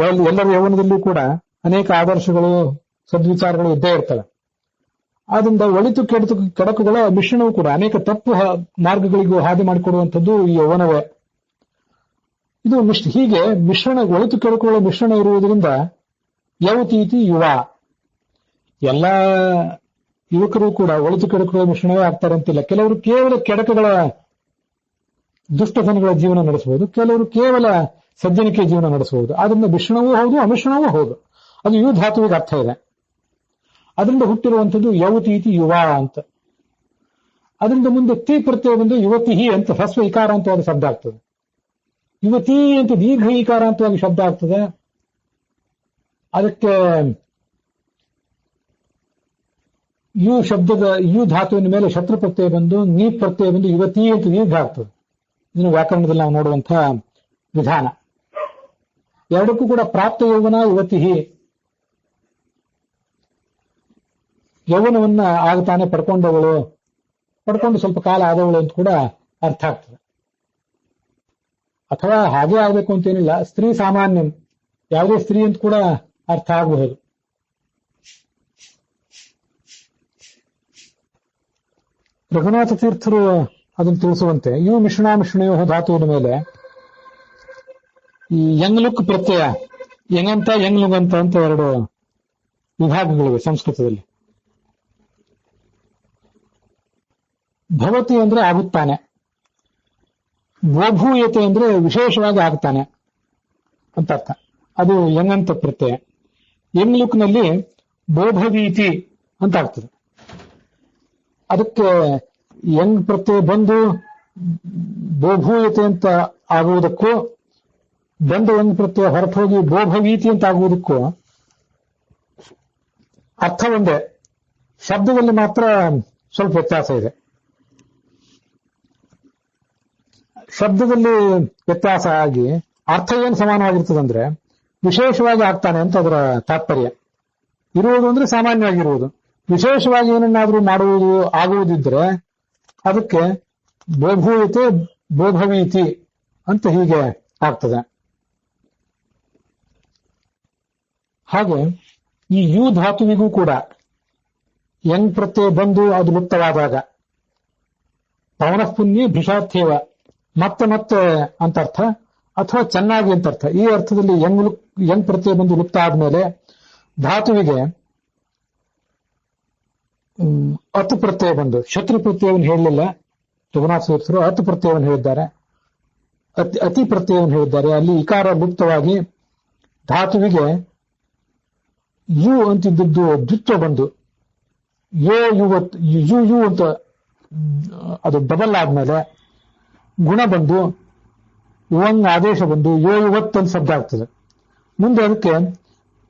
ಎಲ್ಲರ ಯೌವನದಲ್ಲೂ ಕೂಡ ಅನೇಕ ಆದರ್ಶಗಳು, ಸದ್ವಿಚಾರಗಳು ಇದ್ದೇ ಇರ್ತವೆ. ಆದ್ರಿಂದ ಒಳಿತು ಕೆಡುಕುಗಳ ಮಿಶ್ರಣವೂ ಕೂಡ ಅನೇಕ ತಪ್ಪು ಮಾರ್ಗಗಳಿಗೂ ಹಾದಿ ಮಾಡಿಕೊಡುವಂಥದ್ದು ಈ ಯೌವನವೇ. ಇದು ಹೀಗೆ ಮಿಶ್ರಣ, ಒಳಿತು ಕೆಡುಕುಗಳ ಮಿಶ್ರಣ ಇರುವುದರಿಂದ ಯವತೀತಿ ಯುವ. ಎಲ್ಲ ಯುವಕರು ಕೂಡ ಒಳಿತು ಕೆಡುಕುಗಳ ಮಿಶ್ರಣವೇ ಆಗ್ತಾರೆ ಅಂತಿಲ್ಲ. ಕೆಲವರು ಕೇವಲ ಕೆಡಕುಗಳ, ದುಷ್ಟತನಗಳ ಜೀವನ ನಡೆಸಬಹುದು, ಕೆಲವರು ಕೇವಲ ಸಜ್ಜನಿಕೆ ಜೀವನ ನಡೆಸಬಹುದು. ಆದ್ರಿಂದ ಮಿಶ್ರಣವೂ ಹೌದು, ಅಮಿಶ್ರಣವೂ ಹೌದು. ಅದು ಯು ಧಾತುವಿಗೆ ಅರ್ಥ ಇದೆ. ಅದರಿಂದ ಹುಟ್ಟಿರುವಂಥದ್ದು ಯವತೀತಿ ಯುವ ಅಂತ. ಅದರಿಂದ ಮುಂದೆ ತಿ ಪ್ರತ್ಯಯ ಬಂದು ಯುವತಿ ಅಂತ ಹ್ರಸ್ವ ಇಕಾರಾಂತವಾದ ಶಬ್ದ ಆಗ್ತದೆ. ಯುವತಿ ಅಂತ ದೀರ್ಘ ಈಕಾರಾಂತವಾಗಿ ಶಬ್ದ ಆಗ್ತದೆ. ಅದಕ್ಕೆ ಯು ಶಬ್ದದ ಯು ಧಾತುವಿನ ಮೇಲೆ ಶತ್ರು ಪ್ರತ್ಯಯ ಬಂದು ನೀ ಪ್ರತ್ಯಯ ಬಂದು ಯುವತಿ ಅಂತ ದೀರ್ಘ ಆಗ್ತದೆ. ಇದನ್ನು ವ್ಯಾಕರಣದಲ್ಲಿ ನಾವು ನೋಡುವಂತಹ ವಿಧಾನ. ಎರಡಕ್ಕೂ ಕೂಡ ಪ್ರಾಪ್ತ ಯೌವನ ಯುವತಿ, ಯೌವನವನ್ನ ಆಗ ತಾನೇ ಪಡ್ಕೊಂಡವಳು, ಪಡ್ಕೊಂಡು ಸ್ವಲ್ಪ ಕಾಲ ಆದವಳು ಅಂತ ಕೂಡ ಅರ್ಥ ಆಗ್ತದೆ. ಅಥವಾ ಹಾಗೆ ಆಗ್ಬೇಕು ಅಂತೇನಿಲ್ಲ, ಸ್ತ್ರೀ ಸಾಮಾನ್ಯ, ಯಾವುದೇ ಸ್ತ್ರೀ ಅಂತ ಕೂಡ ಅರ್ಥ ಆಗಬಹುದು. ರಘುನಾಥ ತೀರ್ಥರು ಅದನ್ನು ತಿಳಿಸುವಂತೆ ಇವು ಮಿಶ್ರಣಾಮಿಶ್ರಣಯೋ ಧಾತುವಿನ ಮೇಲೆ ಈ ಯಂಗ್ಲುಕ್ ಪ್ರತ್ಯಯ ಯಂಗಂತ ಯಂಗ್ಲುಗಂತ ಅಂತ ಎರಡು ವಿಭಾಗಗಳಿವೆ ಸಂಸ್ಕೃತದಲ್ಲಿ. ಭವತಿ ಅಂದ್ರೆ ಆಗುತ್ತಾನೆ, ಗೋಭೂಯತೆ ಅಂದ್ರೆ ವಿಶೇಷವಾಗಿ ಆಗ್ತಾನೆ ಅಂತ ಅರ್ಥ. ಅದು ಯಂಗಂತ ಪ್ರತ್ಯಯ. ಯಂಗ್ಲುಕ್ನಲ್ಲಿ ಬೋಧವೀತಿ ಅಂತ ಆಗ್ತದೆ. ಅದಕ್ಕೆ ಯಂಗ್ ಪ್ರತ್ಯಯ ಬಂದು ಬೋಭೂಯತೆ ಅಂತ ಆಗುವುದಕ್ಕೂ ಬಂದ ಯಂಗ್ ಪ್ರತ್ಯಯ ಹೊರಟು ಹೋಗಿ ಬೋಭವೀತಿ ಅಂತ ಆಗುವುದಕ್ಕೂ ಅರ್ಥ ಒಂದೇ, ಶಬ್ದದಲ್ಲಿ ಮಾತ್ರ ಸ್ವಲ್ಪ ವ್ಯತ್ಯಾಸ ಇದೆ. ಶಬ್ದದಲ್ಲಿ ವ್ಯತ್ಯಾಸ ಆಗಿ ಅರ್ಥ ಏನು ಸಮಾನವಾಗಿರ್ತದಂದ್ರೆ ವಿಶೇಷವಾಗಿ ಆಗ್ತಾನೆ ಅಂತ ಅದರ ತಾತ್ಪರ್ಯ. ಇರುವುದು ಅಂದ್ರೆ ಸಾಮಾನ್ಯವಾಗಿರುವುದು, ವಿಶೇಷವಾಗಿ ಏನನ್ನಾದ್ರೂ ಮಾಡುವುದು ಆಗುವುದಿದ್ರೆ ಅದಕ್ಕೆ ಬೋಭೂಯತೆ ಬೋಭವೀತಿ ಅಂತ ಹೀಗೆ ಆಗ್ತದೆ. ಹಾಗೆ ಈ ಯು ಧಾತುವಿಗೂ ಕೂಡ ಯಂಗ್ ಪ್ರತ್ಯಯ ಬಂದು ಅದು ಲುಪ್ತವಾದಾಗ ಪವನಃಪುಣ್ಯ ಭಿಷಾರ್ಥೇವ ಮತ್ತೆ ಮತ್ತೆ ಅಂತ ಅರ್ಥ, ಅಥವಾ ಚೆನ್ನಾಗಿ ಅಂತ ಅರ್ಥ. ಈ ಅರ್ಥದಲ್ಲಿ ಯಂಗ್ ಪ್ರತ್ಯಯ ಬಂದು ಲುಪ್ತ ಆದ್ಮೇಲೆ ಧಾತುವಿಗೆ ಅತು ಪ್ರತ್ಯಯ ಬಂದು, ಶತ್ರು ಪ್ರತ್ಯಯವನ್ನು ಹೇಳಲಿಲ್ಲ ರಘುನಾಥ ತೀರ್ಥರು, ಅತು ಪ್ರತ್ಯಯವನ್ನು ಹೇಳಿದ್ದಾರೆ, ಅತಿ ಪ್ರತ್ಯಯವನ್ನು ಹೇಳಿದ್ದಾರೆ. ಅಲ್ಲಿ ಇಕಾರ ಲುಪ್ತವಾಗಿ ಧಾತುವಿಗೆ ಯು ಅಂತಿದ್ದದ್ದು ದ್ವಿತ್ವ ಬಂದು ಯು ಅಂತ ಅದು ಡಬಲ್ ಆದ್ಮೇಲೆ ಗುಣ ಬಂದು ಯುವಂಗ್ ಆದೇಶ ಬಂದು ಯುವತ್ ಅಂತ ಶಬ್ದ ಆಗ್ತದೆ. ಮುಂದೆ ಅದಕ್ಕೆ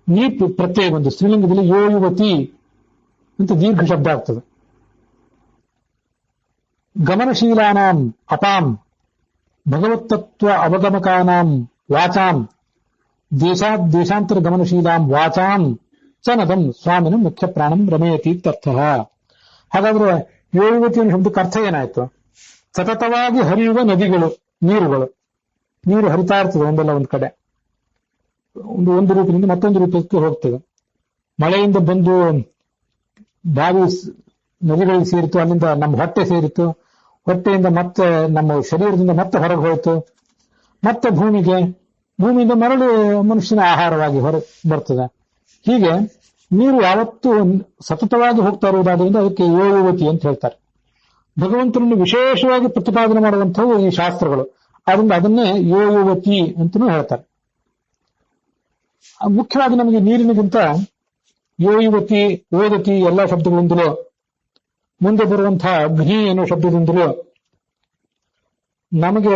ನೀಪ್ ಪ್ರತ್ಯಯ ಬಂದು ಸ್ತ್ರೀಲಿಂಗದಲ್ಲಿ ಯುವತಿ ಅಂತ ದೀರ್ಘ ಶಬ್ದ ಆಗ್ತದೆ. ಗಮನಶೀಲಾನಾಂ ಅಪಾಂ ಭಗವತ್ತತ್ವ ಅವಗಮಕಾನಾಂ ವಾಚಾಂ ದೇಶಾಂತರ ಗಮನಶೀಲಾಂ ವಾಚಾಂ ಚನದಂ ಸ್ವಾಮಿನ ಮುಖ್ಯ ಪ್ರಾಣಂ ರಮಯತಿ ಇತ್ಯರ್ಥ. ಹಾಗಾದ್ರೆ ಯುವತಿ ಅನ್ನೋ ಶಬ್ದಕ್ಕೆ ಅರ್ಥ ಏನಾಯ್ತು? ಸತತವಾಗಿ ಹರಿಯುವ ನದಿಗಳು, ನೀರು ಹರಿತಾ ಇರ್ತದೆ ಒಂದಲ್ಲ ಒಂದು ಕಡೆ, ಒಂದು ರೂಪದಿಂದ ಮತ್ತೊಂದು ರೂಪಕ್ಕೆ ಹೋಗ್ತದೆ. ಮಳೆಯಿಂದ ಬಂದು ಬಾವಿ ನದಿಗಳಿಗೆ ಸೇರಿತು, ಅಲ್ಲಿಂದ ನಮ್ಮ ಹೊಟ್ಟೆ ಸೇರಿತು, ಹೊಟ್ಟೆಯಿಂದ ಮತ್ತೆ ನಮ್ಮ ಶರೀರದಿಂದ ಮತ್ತೆ ಹೊರಗೆ ಹೋಯಿತು, ಮತ್ತೆ ಭೂಮಿಯಿಂದ ಮರಳಿ ಮನುಷ್ಯನ ಆಹಾರವಾಗಿ ಹೊರ ಬರ್ತದೆ. ಹೀಗೆ ನೀರು ಯಾವತ್ತೂ ಸತತವಾಗಿ ಹೋಗ್ತಾ ಇರುವುದಾದ್ರಿಂದ ಅದಕ್ಕೆ ಯೋಯುವತಿ ಅಂತ ಹೇಳ್ತಾರೆ. ಭಗವಂತನನ್ನು ವಿಶೇಷವಾಗಿ ಪ್ರತಿಪಾದನೆ ಮಾಡುವಂಥವು ಈ ಶಾಸ್ತ್ರಗಳು, ಆದ್ರಿಂದ ಅದನ್ನೇ ಯೋಯುವತಿ ಅಂತಲೂ ಹೇಳ್ತಾರೆ. ಮುಖ್ಯವಾಗಿ ನಮಗೆ ನೀರಿನಗಿಂತ ಯೋಯುವತಿ ಓದತಿ ಎಲ್ಲ ಶಬ್ದಗಳಿಂದಲೂ ಮುಂದೆ ಬರುವಂತಹ ಘ್ನಿ ಅನ್ನೋ ಶಬ್ದದಿಂದಲೂ ನಮಗೆ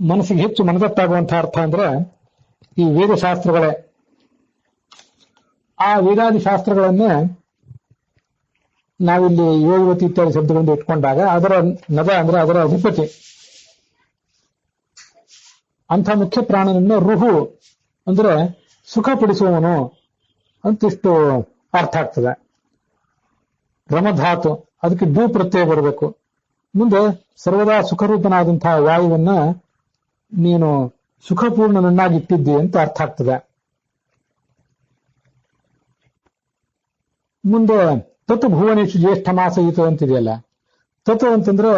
ಮನಸ್ಸಿಗೆ ಹೆಚ್ಚು ಮನದಟ್ಟಾಗುವಂತಹ ಅರ್ಥ ಅಂದ್ರೆ ಈ ವೇದಶಾಸ್ತ್ರಗಳೇ. ಆ ವೇದಾದಿ ಶಾಸ್ತ್ರಗಳನ್ನೇ ನಾವಿಲ್ಲಿ ಯೋಯುವತಿ ಇತ್ಯಾದಿ ಶಬ್ದಗಳಿಂದ ಇಟ್ಕೊಂಡಾಗ ಅದರ ನದ ಅಂದ್ರೆ ಅದರ ಅಧಿಪತಿ ಅಂಥ ಮುಖ್ಯ ಪ್ರಾಣನನ್ನು ರುಹು ಅಂದ್ರೆ ಸುಖಪಡಿಸುವವನು ಅಂತಿಷ್ಟು ಅರ್ಥ ಆಗ್ತದೆ. ರಮಧಾತು ಅದಕ್ಕೆ ಡು ಪ್ರತ್ಯಯ ಬರಬೇಕು. ಮುಂದೆ ಸರ್ವದಾ ಸುಖರೂಪನಾದಂತಹ ವಾಯುವನ್ನ ನೀನು ಸುಖಪೂರ್ಣನನ್ನಾಗಿಟ್ಟಿದ್ದಿ ಅಂತ ಅರ್ಥ ಆಗ್ತದೆ. ಮುಂದೆ ತತ್ ಭುವನೇಶು ಜ್ಯೇಷ್ಠ ಮಾಸ ಈತು ಅಂತಿದೆಯಲ್ಲ, ತತ್ ಅಂತಂದ್ರೆ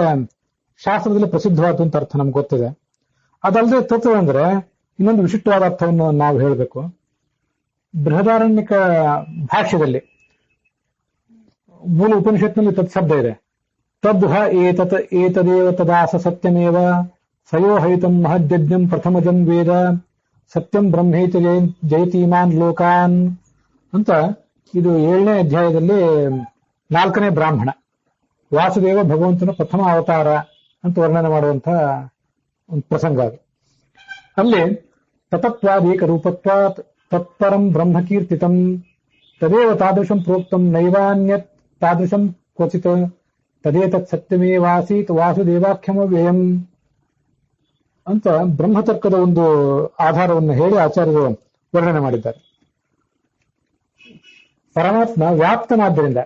ಶಾಸ್ತ್ರದಲ್ಲಿ ಪ್ರಸಿದ್ಧವಾದಂತ ಅರ್ಥ ನಮ್ಗೆ ಗೊತ್ತಿದೆ. ಅದಲ್ಲದೆ ತತ್ ಅಂದ್ರೆ ಇನ್ನೊಂದು ವಿಶಿಷ್ಟವಾದ ಅರ್ಥವನ್ನು ನಾವು ಹೇಳಬೇಕು. ಬೃಹದಾರಣ್ಯಕ ಭಾಷ್ಯದಲ್ಲಿ ಮೂಲ ಉಪನಿಷತ್ನಲ್ಲಿ ತತ್ ಶಬ್ದ ಇದೆ. ತದ್ಹ ಏತದೇವ ತದಾಸ ಸತ್ಯಮೇವ ಸಯೋಹೈತಂ ಮಹದ್ಯಜ್ಞಂ ಪ್ರಥಮಜಂ ವೇದ ಸತ್ಯಂ ಬ್ರಹ್ಮೇತಿ ಜಯತೀಮಾನ್ ಲೋಕಾನ್ ಅಂತ. ಇದು 7ನೇ ಅಧ್ಯಾಯದಲ್ಲಿ 4ನೇ ಬ್ರಾಹ್ಮಣ ವಾಸುದೇವ ಭಗವಂತನ ಪ್ರಥಮ ಅವತಾರ ಅಂತ ವರ್ಣನೆ ಮಾಡುವಂತಹ ಒಂದು ಪ್ರಸಂಗ ಅದು. ಅಲ್ಲಿ ತತತ್ವಾದೇಕ ರೂಪತ್ವಾತ್ ತತ್ಪರಂ ಬ್ರಹ್ಮಕೀರ್ತಿತಂ ತದೇವ ತಾದೃಶಂ ಪ್ರೋಕ್ತಂ ನೈವಾನ್ಯತ್ ತಾದೃಶಂ ಕ್ವಚಿತ್ ತದೇತತ್ ಸತ್ಯಮೇವಾಸೀತ್ ವಾಸುದೇವಾಖ್ಯಮವ್ಯಯಂ ಅಂತ ಬ್ರಹ್ಮತರ್ಕದ ಒಂದು ಆಧಾರವನ್ನು ಹೇಳಿ ಆಚಾರ್ಯರು ವರ್ಣನೆ ಮಾಡಿದ್ದಾರೆ. ಪರಮಾತ್ಮ ವ್ಯಾಪ್ತನಾದ್ದರಿಂದ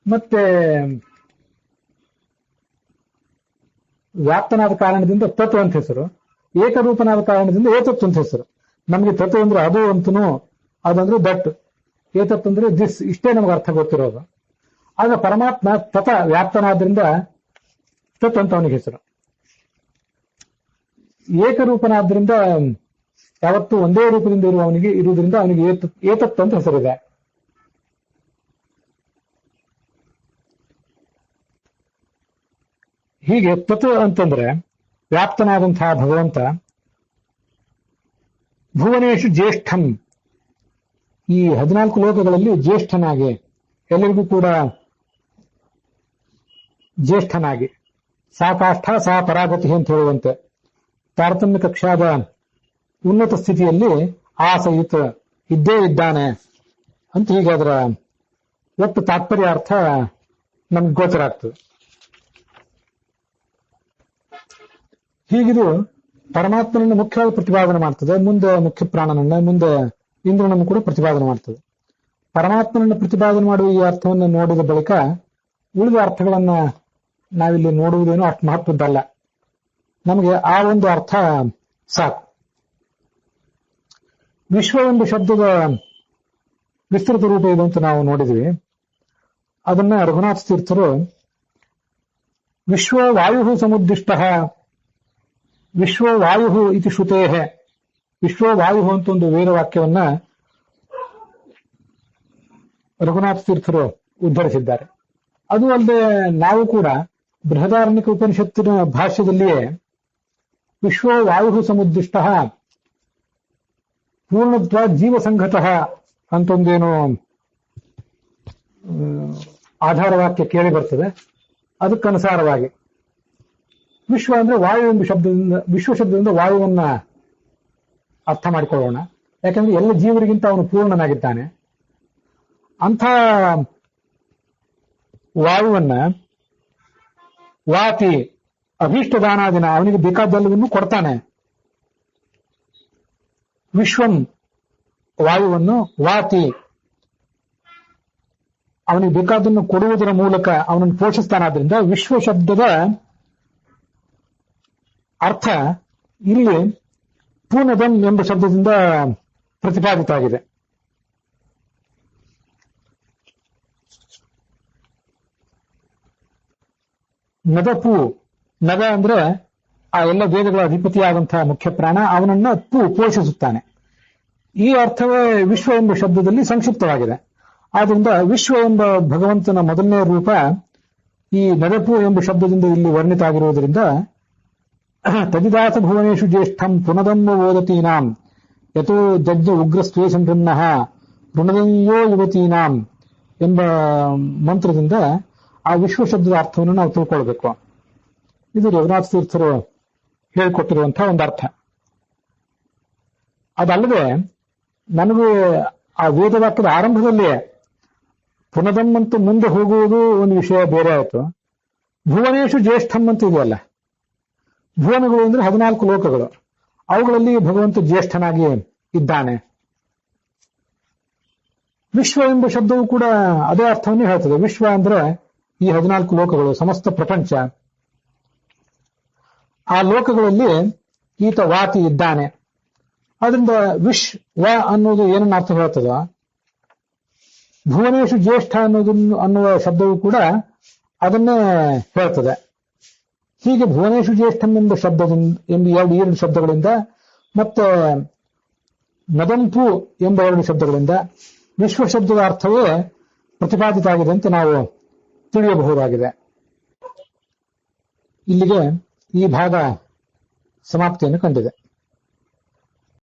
ಮತ್ತೆ ವ್ಯಾಪ್ತನಾದ ಕಾರಣದಿಂದ ತತ್ವ ಅಂತ ಹೆಸರು, ಏಕರೂಪನಾದ ಕಾರಣದಿಂದ ಏತತ್ವ ಅಂತ ಹೆಸರು. ನಮಗೆ ತತ್ವ ಅಂದ್ರೆ ಅದು ಅಂತನೂ, ಅದಂದ್ರೆ ದಟ್, ಏತತ್ ಅಂದ್ರೆ ದಿಸ್, ಇಷ್ಟೇ ನಮ್ಗೆ ಅರ್ಥ ಗೊತ್ತಿರೋದು. ಆಗ ಪರಮಾತ್ಮ ತತ ವ್ಯಾಪ್ತನಾದ್ರಿಂದ ತತ್ ಅಂತ ಅವನಿಗೆ ಹೆಸರು. ಏಕರೂಪನಾದ್ರಿಂದ ಯಾವತ್ತೂ ಒಂದೇ ರೂಪದಿಂದ ಇರುವುದರಿಂದ ಅವನಿಗೆ ಏತತ್ ಅಂತ ಹೆಸರಿದೆ. ಹೀಗೆ ತತ್ ಅಂತಂದ್ರೆ ವ್ಯಾಪ್ತನಾದಂತಹ ಭಗವಂತ ಭುವನೇಶು ಜ್ಯೇಷ್ಠಂ, ಈ 14 ಲೋಕಗಳಲ್ಲಿ ಜ್ಯೇಷ್ಠನಾಗಿ, ಎಲ್ಲರಿಗೂ ಕೂಡ ಜ್ಯೇಷ್ಠನಾಗಿ, ಸಾಕಾಷ್ಠ ಸಾ ಪರಾಗತಿ ಅಂತ ಹೇಳುವಂತೆ ತಾರತಮ್ಯ ಕಕ್ಷಾದ ಉನ್ನತ ಸ್ಥಿತಿಯಲ್ಲಿ ಆಸಯಿತ ಇದ್ದೇ ಇದ್ದಾನೆ ಅಂತ ಹೀಗೆ ಅದರ ಒಟ್ಟು ತಾತ್ಪರ್ಯ ಅರ್ಥ ನಮ್ಗೆ ಗೋಚರ ಆಗ್ತದೆ. ಹೀಗಿದು ಪರಮಾತ್ಮನನ್ನು ಮುಖ್ಯವಾಗಿ ಪ್ರತಿಪಾದನೆ ಮಾಡ್ತದೆ. ಮುಂದೆ ಮುಖ್ಯ ಪ್ರಾಣನನ್ನ, ಮುಂದೆ ಇಂದ್ರನನ್ನು ಕೂಡ ಪ್ರತಿಪಾದನೆ ಮಾಡ್ತದೆ. ಪರಮಾತ್ಮನನ್ನು ಪ್ರತಿಪಾದನೆ ಮಾಡುವ ಈ ಅರ್ಥವನ್ನು ನೋಡಿದ ಬಳಿಕ ಉಳಿದ ಅರ್ಥಗಳನ್ನ ನಾವಿಲ್ಲಿ ನೋಡುವುದೇನೋ ಅಷ್ಟು ಮಹತ್ವದ್ದಲ್ಲ, ನಮಗೆ ಆ ಒಂದು ಅರ್ಥ ಸಾಕು. ವಿಶ್ವ ಎಂಬ ಶಬ್ದದ ವಿಸ್ತೃತ ರೂಪ ಇದು ಅಂತ ನಾವು ನೋಡಿದ್ವಿ. ಅದನ್ನ ರಘುನಾಥ ತೀರ್ಥರು ವಿಶ್ವ ವಾಯು ಸಮುದ್ದಿಷ್ಟ ವಿಶ್ವ ವಾಯು ಇತಿ ಶ್ರುತೇ, ವಿಶ್ವ ವಾಯು ಅಂತ ಒಂದು ವೇದವಾಕ್ಯವನ್ನ ರಘುನಾಥ ತೀರ್ಥರು ಉದ್ಧರಿಸಿದ್ದಾರೆ. ಅದು ಅಲ್ಲದೆ ನಾವು ಕೂಡ ಬೃಹದಾರಣ್ಯಕ ಉಪನಿಷತ್ತಿನ ಭಾಷ್ಯದಲ್ಲಿಯೇ ವಿಶ್ವ ವಾಯು ಸಮುದ್ದಿಷ್ಟ ಪೂರ್ಣತ್ವ ಜೀವಸಂಘತಃ ಅಂತೊಂದೇನು ಆಧಾರವಾಕ್ಯ ಕೇಳಿ ಬರ್ತದೆ. ಅದಕ್ಕನುಸಾರವಾಗಿ ವಿಶ್ವ ಅಂದ್ರೆ ವಾಯು ಎಂಬ ಶಬ್ದದಿಂದ, ವಿಶ್ವ ಶಬ್ದದಿಂದ ವಾಯುವನ್ನ ಅರ್ಥ ಮಾಡಿಕೊಳ್ಳೋಣ. ಯಾಕಂದ್ರೆ ಎಲ್ಲ ಜೀವರಿಗಿಂತ ಅವನು ಪೂರ್ಣನಾಗಿದ್ದಾನೆ. ಅಂಥ ವಾಯುವನ್ನ ವಾತಿ ಅಭೀಷ್ಟದಾನಾದಿನ, ಅವನಿಗೆ ಬೇಕಾದೆಲ್ಲವನ್ನು ಕೊಡ್ತಾನೆ. ವಿಶ್ವಂ ವಾಯುವನ್ನು ವಾತಿ ಅವನಿಗೆ ಬೇಕಾದನ್ನು ಕೊಡುವುದರ ಮೂಲಕ ಅವನನ್ನು ಪೋಷಿಸ್ತಾನಾದ್ರಿಂದ ವಿಶ್ವ ಶಬ್ದದ ಅರ್ಥ ಇಲ್ಲಿ ಪೂರ್ಣದಂ ಎಂಬ ಶಬ್ದದಿಂದ ಪ್ರತಿಪಾದಿತ ಆಗಿದೆ. ನದಪು, ನದ ಅಂದ್ರೆ ಆ ಎಲ್ಲ ವೇದಗಳ ಅಧಿಪತಿಯಾದಂತಹ ಮುಖ್ಯ ಪ್ರಾಣ, ಅವನನ್ನ ಪೋಷಿಸುತ್ತಾನೆ. ಈ ಅರ್ಥವೇ ವಿಶ್ವ ಎಂಬ ಶಬ್ದದಲ್ಲಿ ಸಂಕ್ಷಿಪ್ತವಾಗಿದೆ. ಆದ್ರಿಂದ ವಿಶ್ವ ಎಂಬ ಭಗವಂತನ ಮೊದಲನೇ ರೂಪ ಈ ನದಪು ಎಂಬ ಶಬ್ದದಿಂದ ಇಲ್ಲಿ ವರ್ಣಿತ ಆಗಿರುವುದರಿಂದ ತದಿದಾಸ ಭುವನೇಶು ಜ್ಯೇಷ್ಠಂ ಪುನದಮ್ಮ ಓದತೀನಾಂ ಯಥೋ ಜಜ್ಜ ಉಗ್ರಸ್ತ್ವೇಷಂ ಋನ್ನಃ ಋಣದಯ್ಯೋ ಯುವತೀನಾಂ ಎಂಬ ಮಂತ್ರದಿಂದ ಆ ವಿಶ್ವ ಶಬ್ದದ ಅರ್ಥವನ್ನು ನಾವು ತಿಳ್ಕೊಳ್ಬೇಕು. ಇದು ರಘುನಾಥ ತೀರ್ಥರು ಹೇಳಿಕೊಟ್ಟಿರುವಂತಹ ಒಂದು ಅರ್ಥ. ಅದಲ್ಲದೆ ನನಗೆ ಆ ವೇದವಾಕ್ಯದ ಆರಂಭದಲ್ಲಿಯೇ ಪುನದಂ ಅಂತ ಮುಂದೆ ಹೋಗುವುದು ಒಂದು ವಿಷಯ ಬೇರೆ ಆಯಿತು. ಭುವನೇಶು ಜ್ಯೇಷ್ಠಂ ಅಂತ ಇದೆಯಲ್ಲ, ಭುವನಗಳು ಅಂದ್ರೆ 14 ಲೋಕಗಳು, ಅವುಗಳಲ್ಲಿ ಭಗವಂತ ಜ್ಯೇಷ್ಠನಾಗಿ ಇದ್ದಾನೆ. ವಿಶ್ವ ಎಂಬ ಶಬ್ದವು ಕೂಡ ಅದೇ ಅರ್ಥವನ್ನೇ ಹೇಳ್ತದೆ. ವಿಶ್ವ ಅಂದ್ರೆ ಈ 14 ಲೋಕಗಳು, ಸಮಸ್ತ ಪ್ರಪಂಚ. ಆ ಲೋಕಗಳಲ್ಲಿ ಈತ ವಾತಿ ಇದ್ದಾನೆ. ಅದರಿಂದ ವ ಅನ್ನೋದು ಏನನ್ನ ಅರ್ಥ ಹೇಳ್ತದೋ, ಭುವನೇಶು ಜ್ಯೇಷ್ಠ ಅನ್ನುವ ಶಬ್ದವು ಕೂಡ ಅದನ್ನೇ ಹೇಳ್ತದೆ. ಹೀಗೆ ಭುವನೇಶು ಜ್ಯೇಷ್ಠಂ ಎಂಬ ಶಬ್ದದಿಂದ, ಎರಡು ಶಬ್ದಗಳಿಂದ, ಮತ್ತೆ ನದಂಪು ಎಂಬ 2 ಶಬ್ದಗಳಿಂದ ವಿಶ್ವ ಶಬ್ದದ ಅರ್ಥವೇ ಪ್ರತಿಪಾದಿತ ಆಗಿದೆ ಅಂತ ನಾವು ತಿಳಿಯಬಹುದಾಗಿದೆ. ಇಲ್ಲಿಗೆ ಈ ಭಾಗ ಸಮಾಪ್ತಿಯನ್ನು ಕಂಡಿದೆ.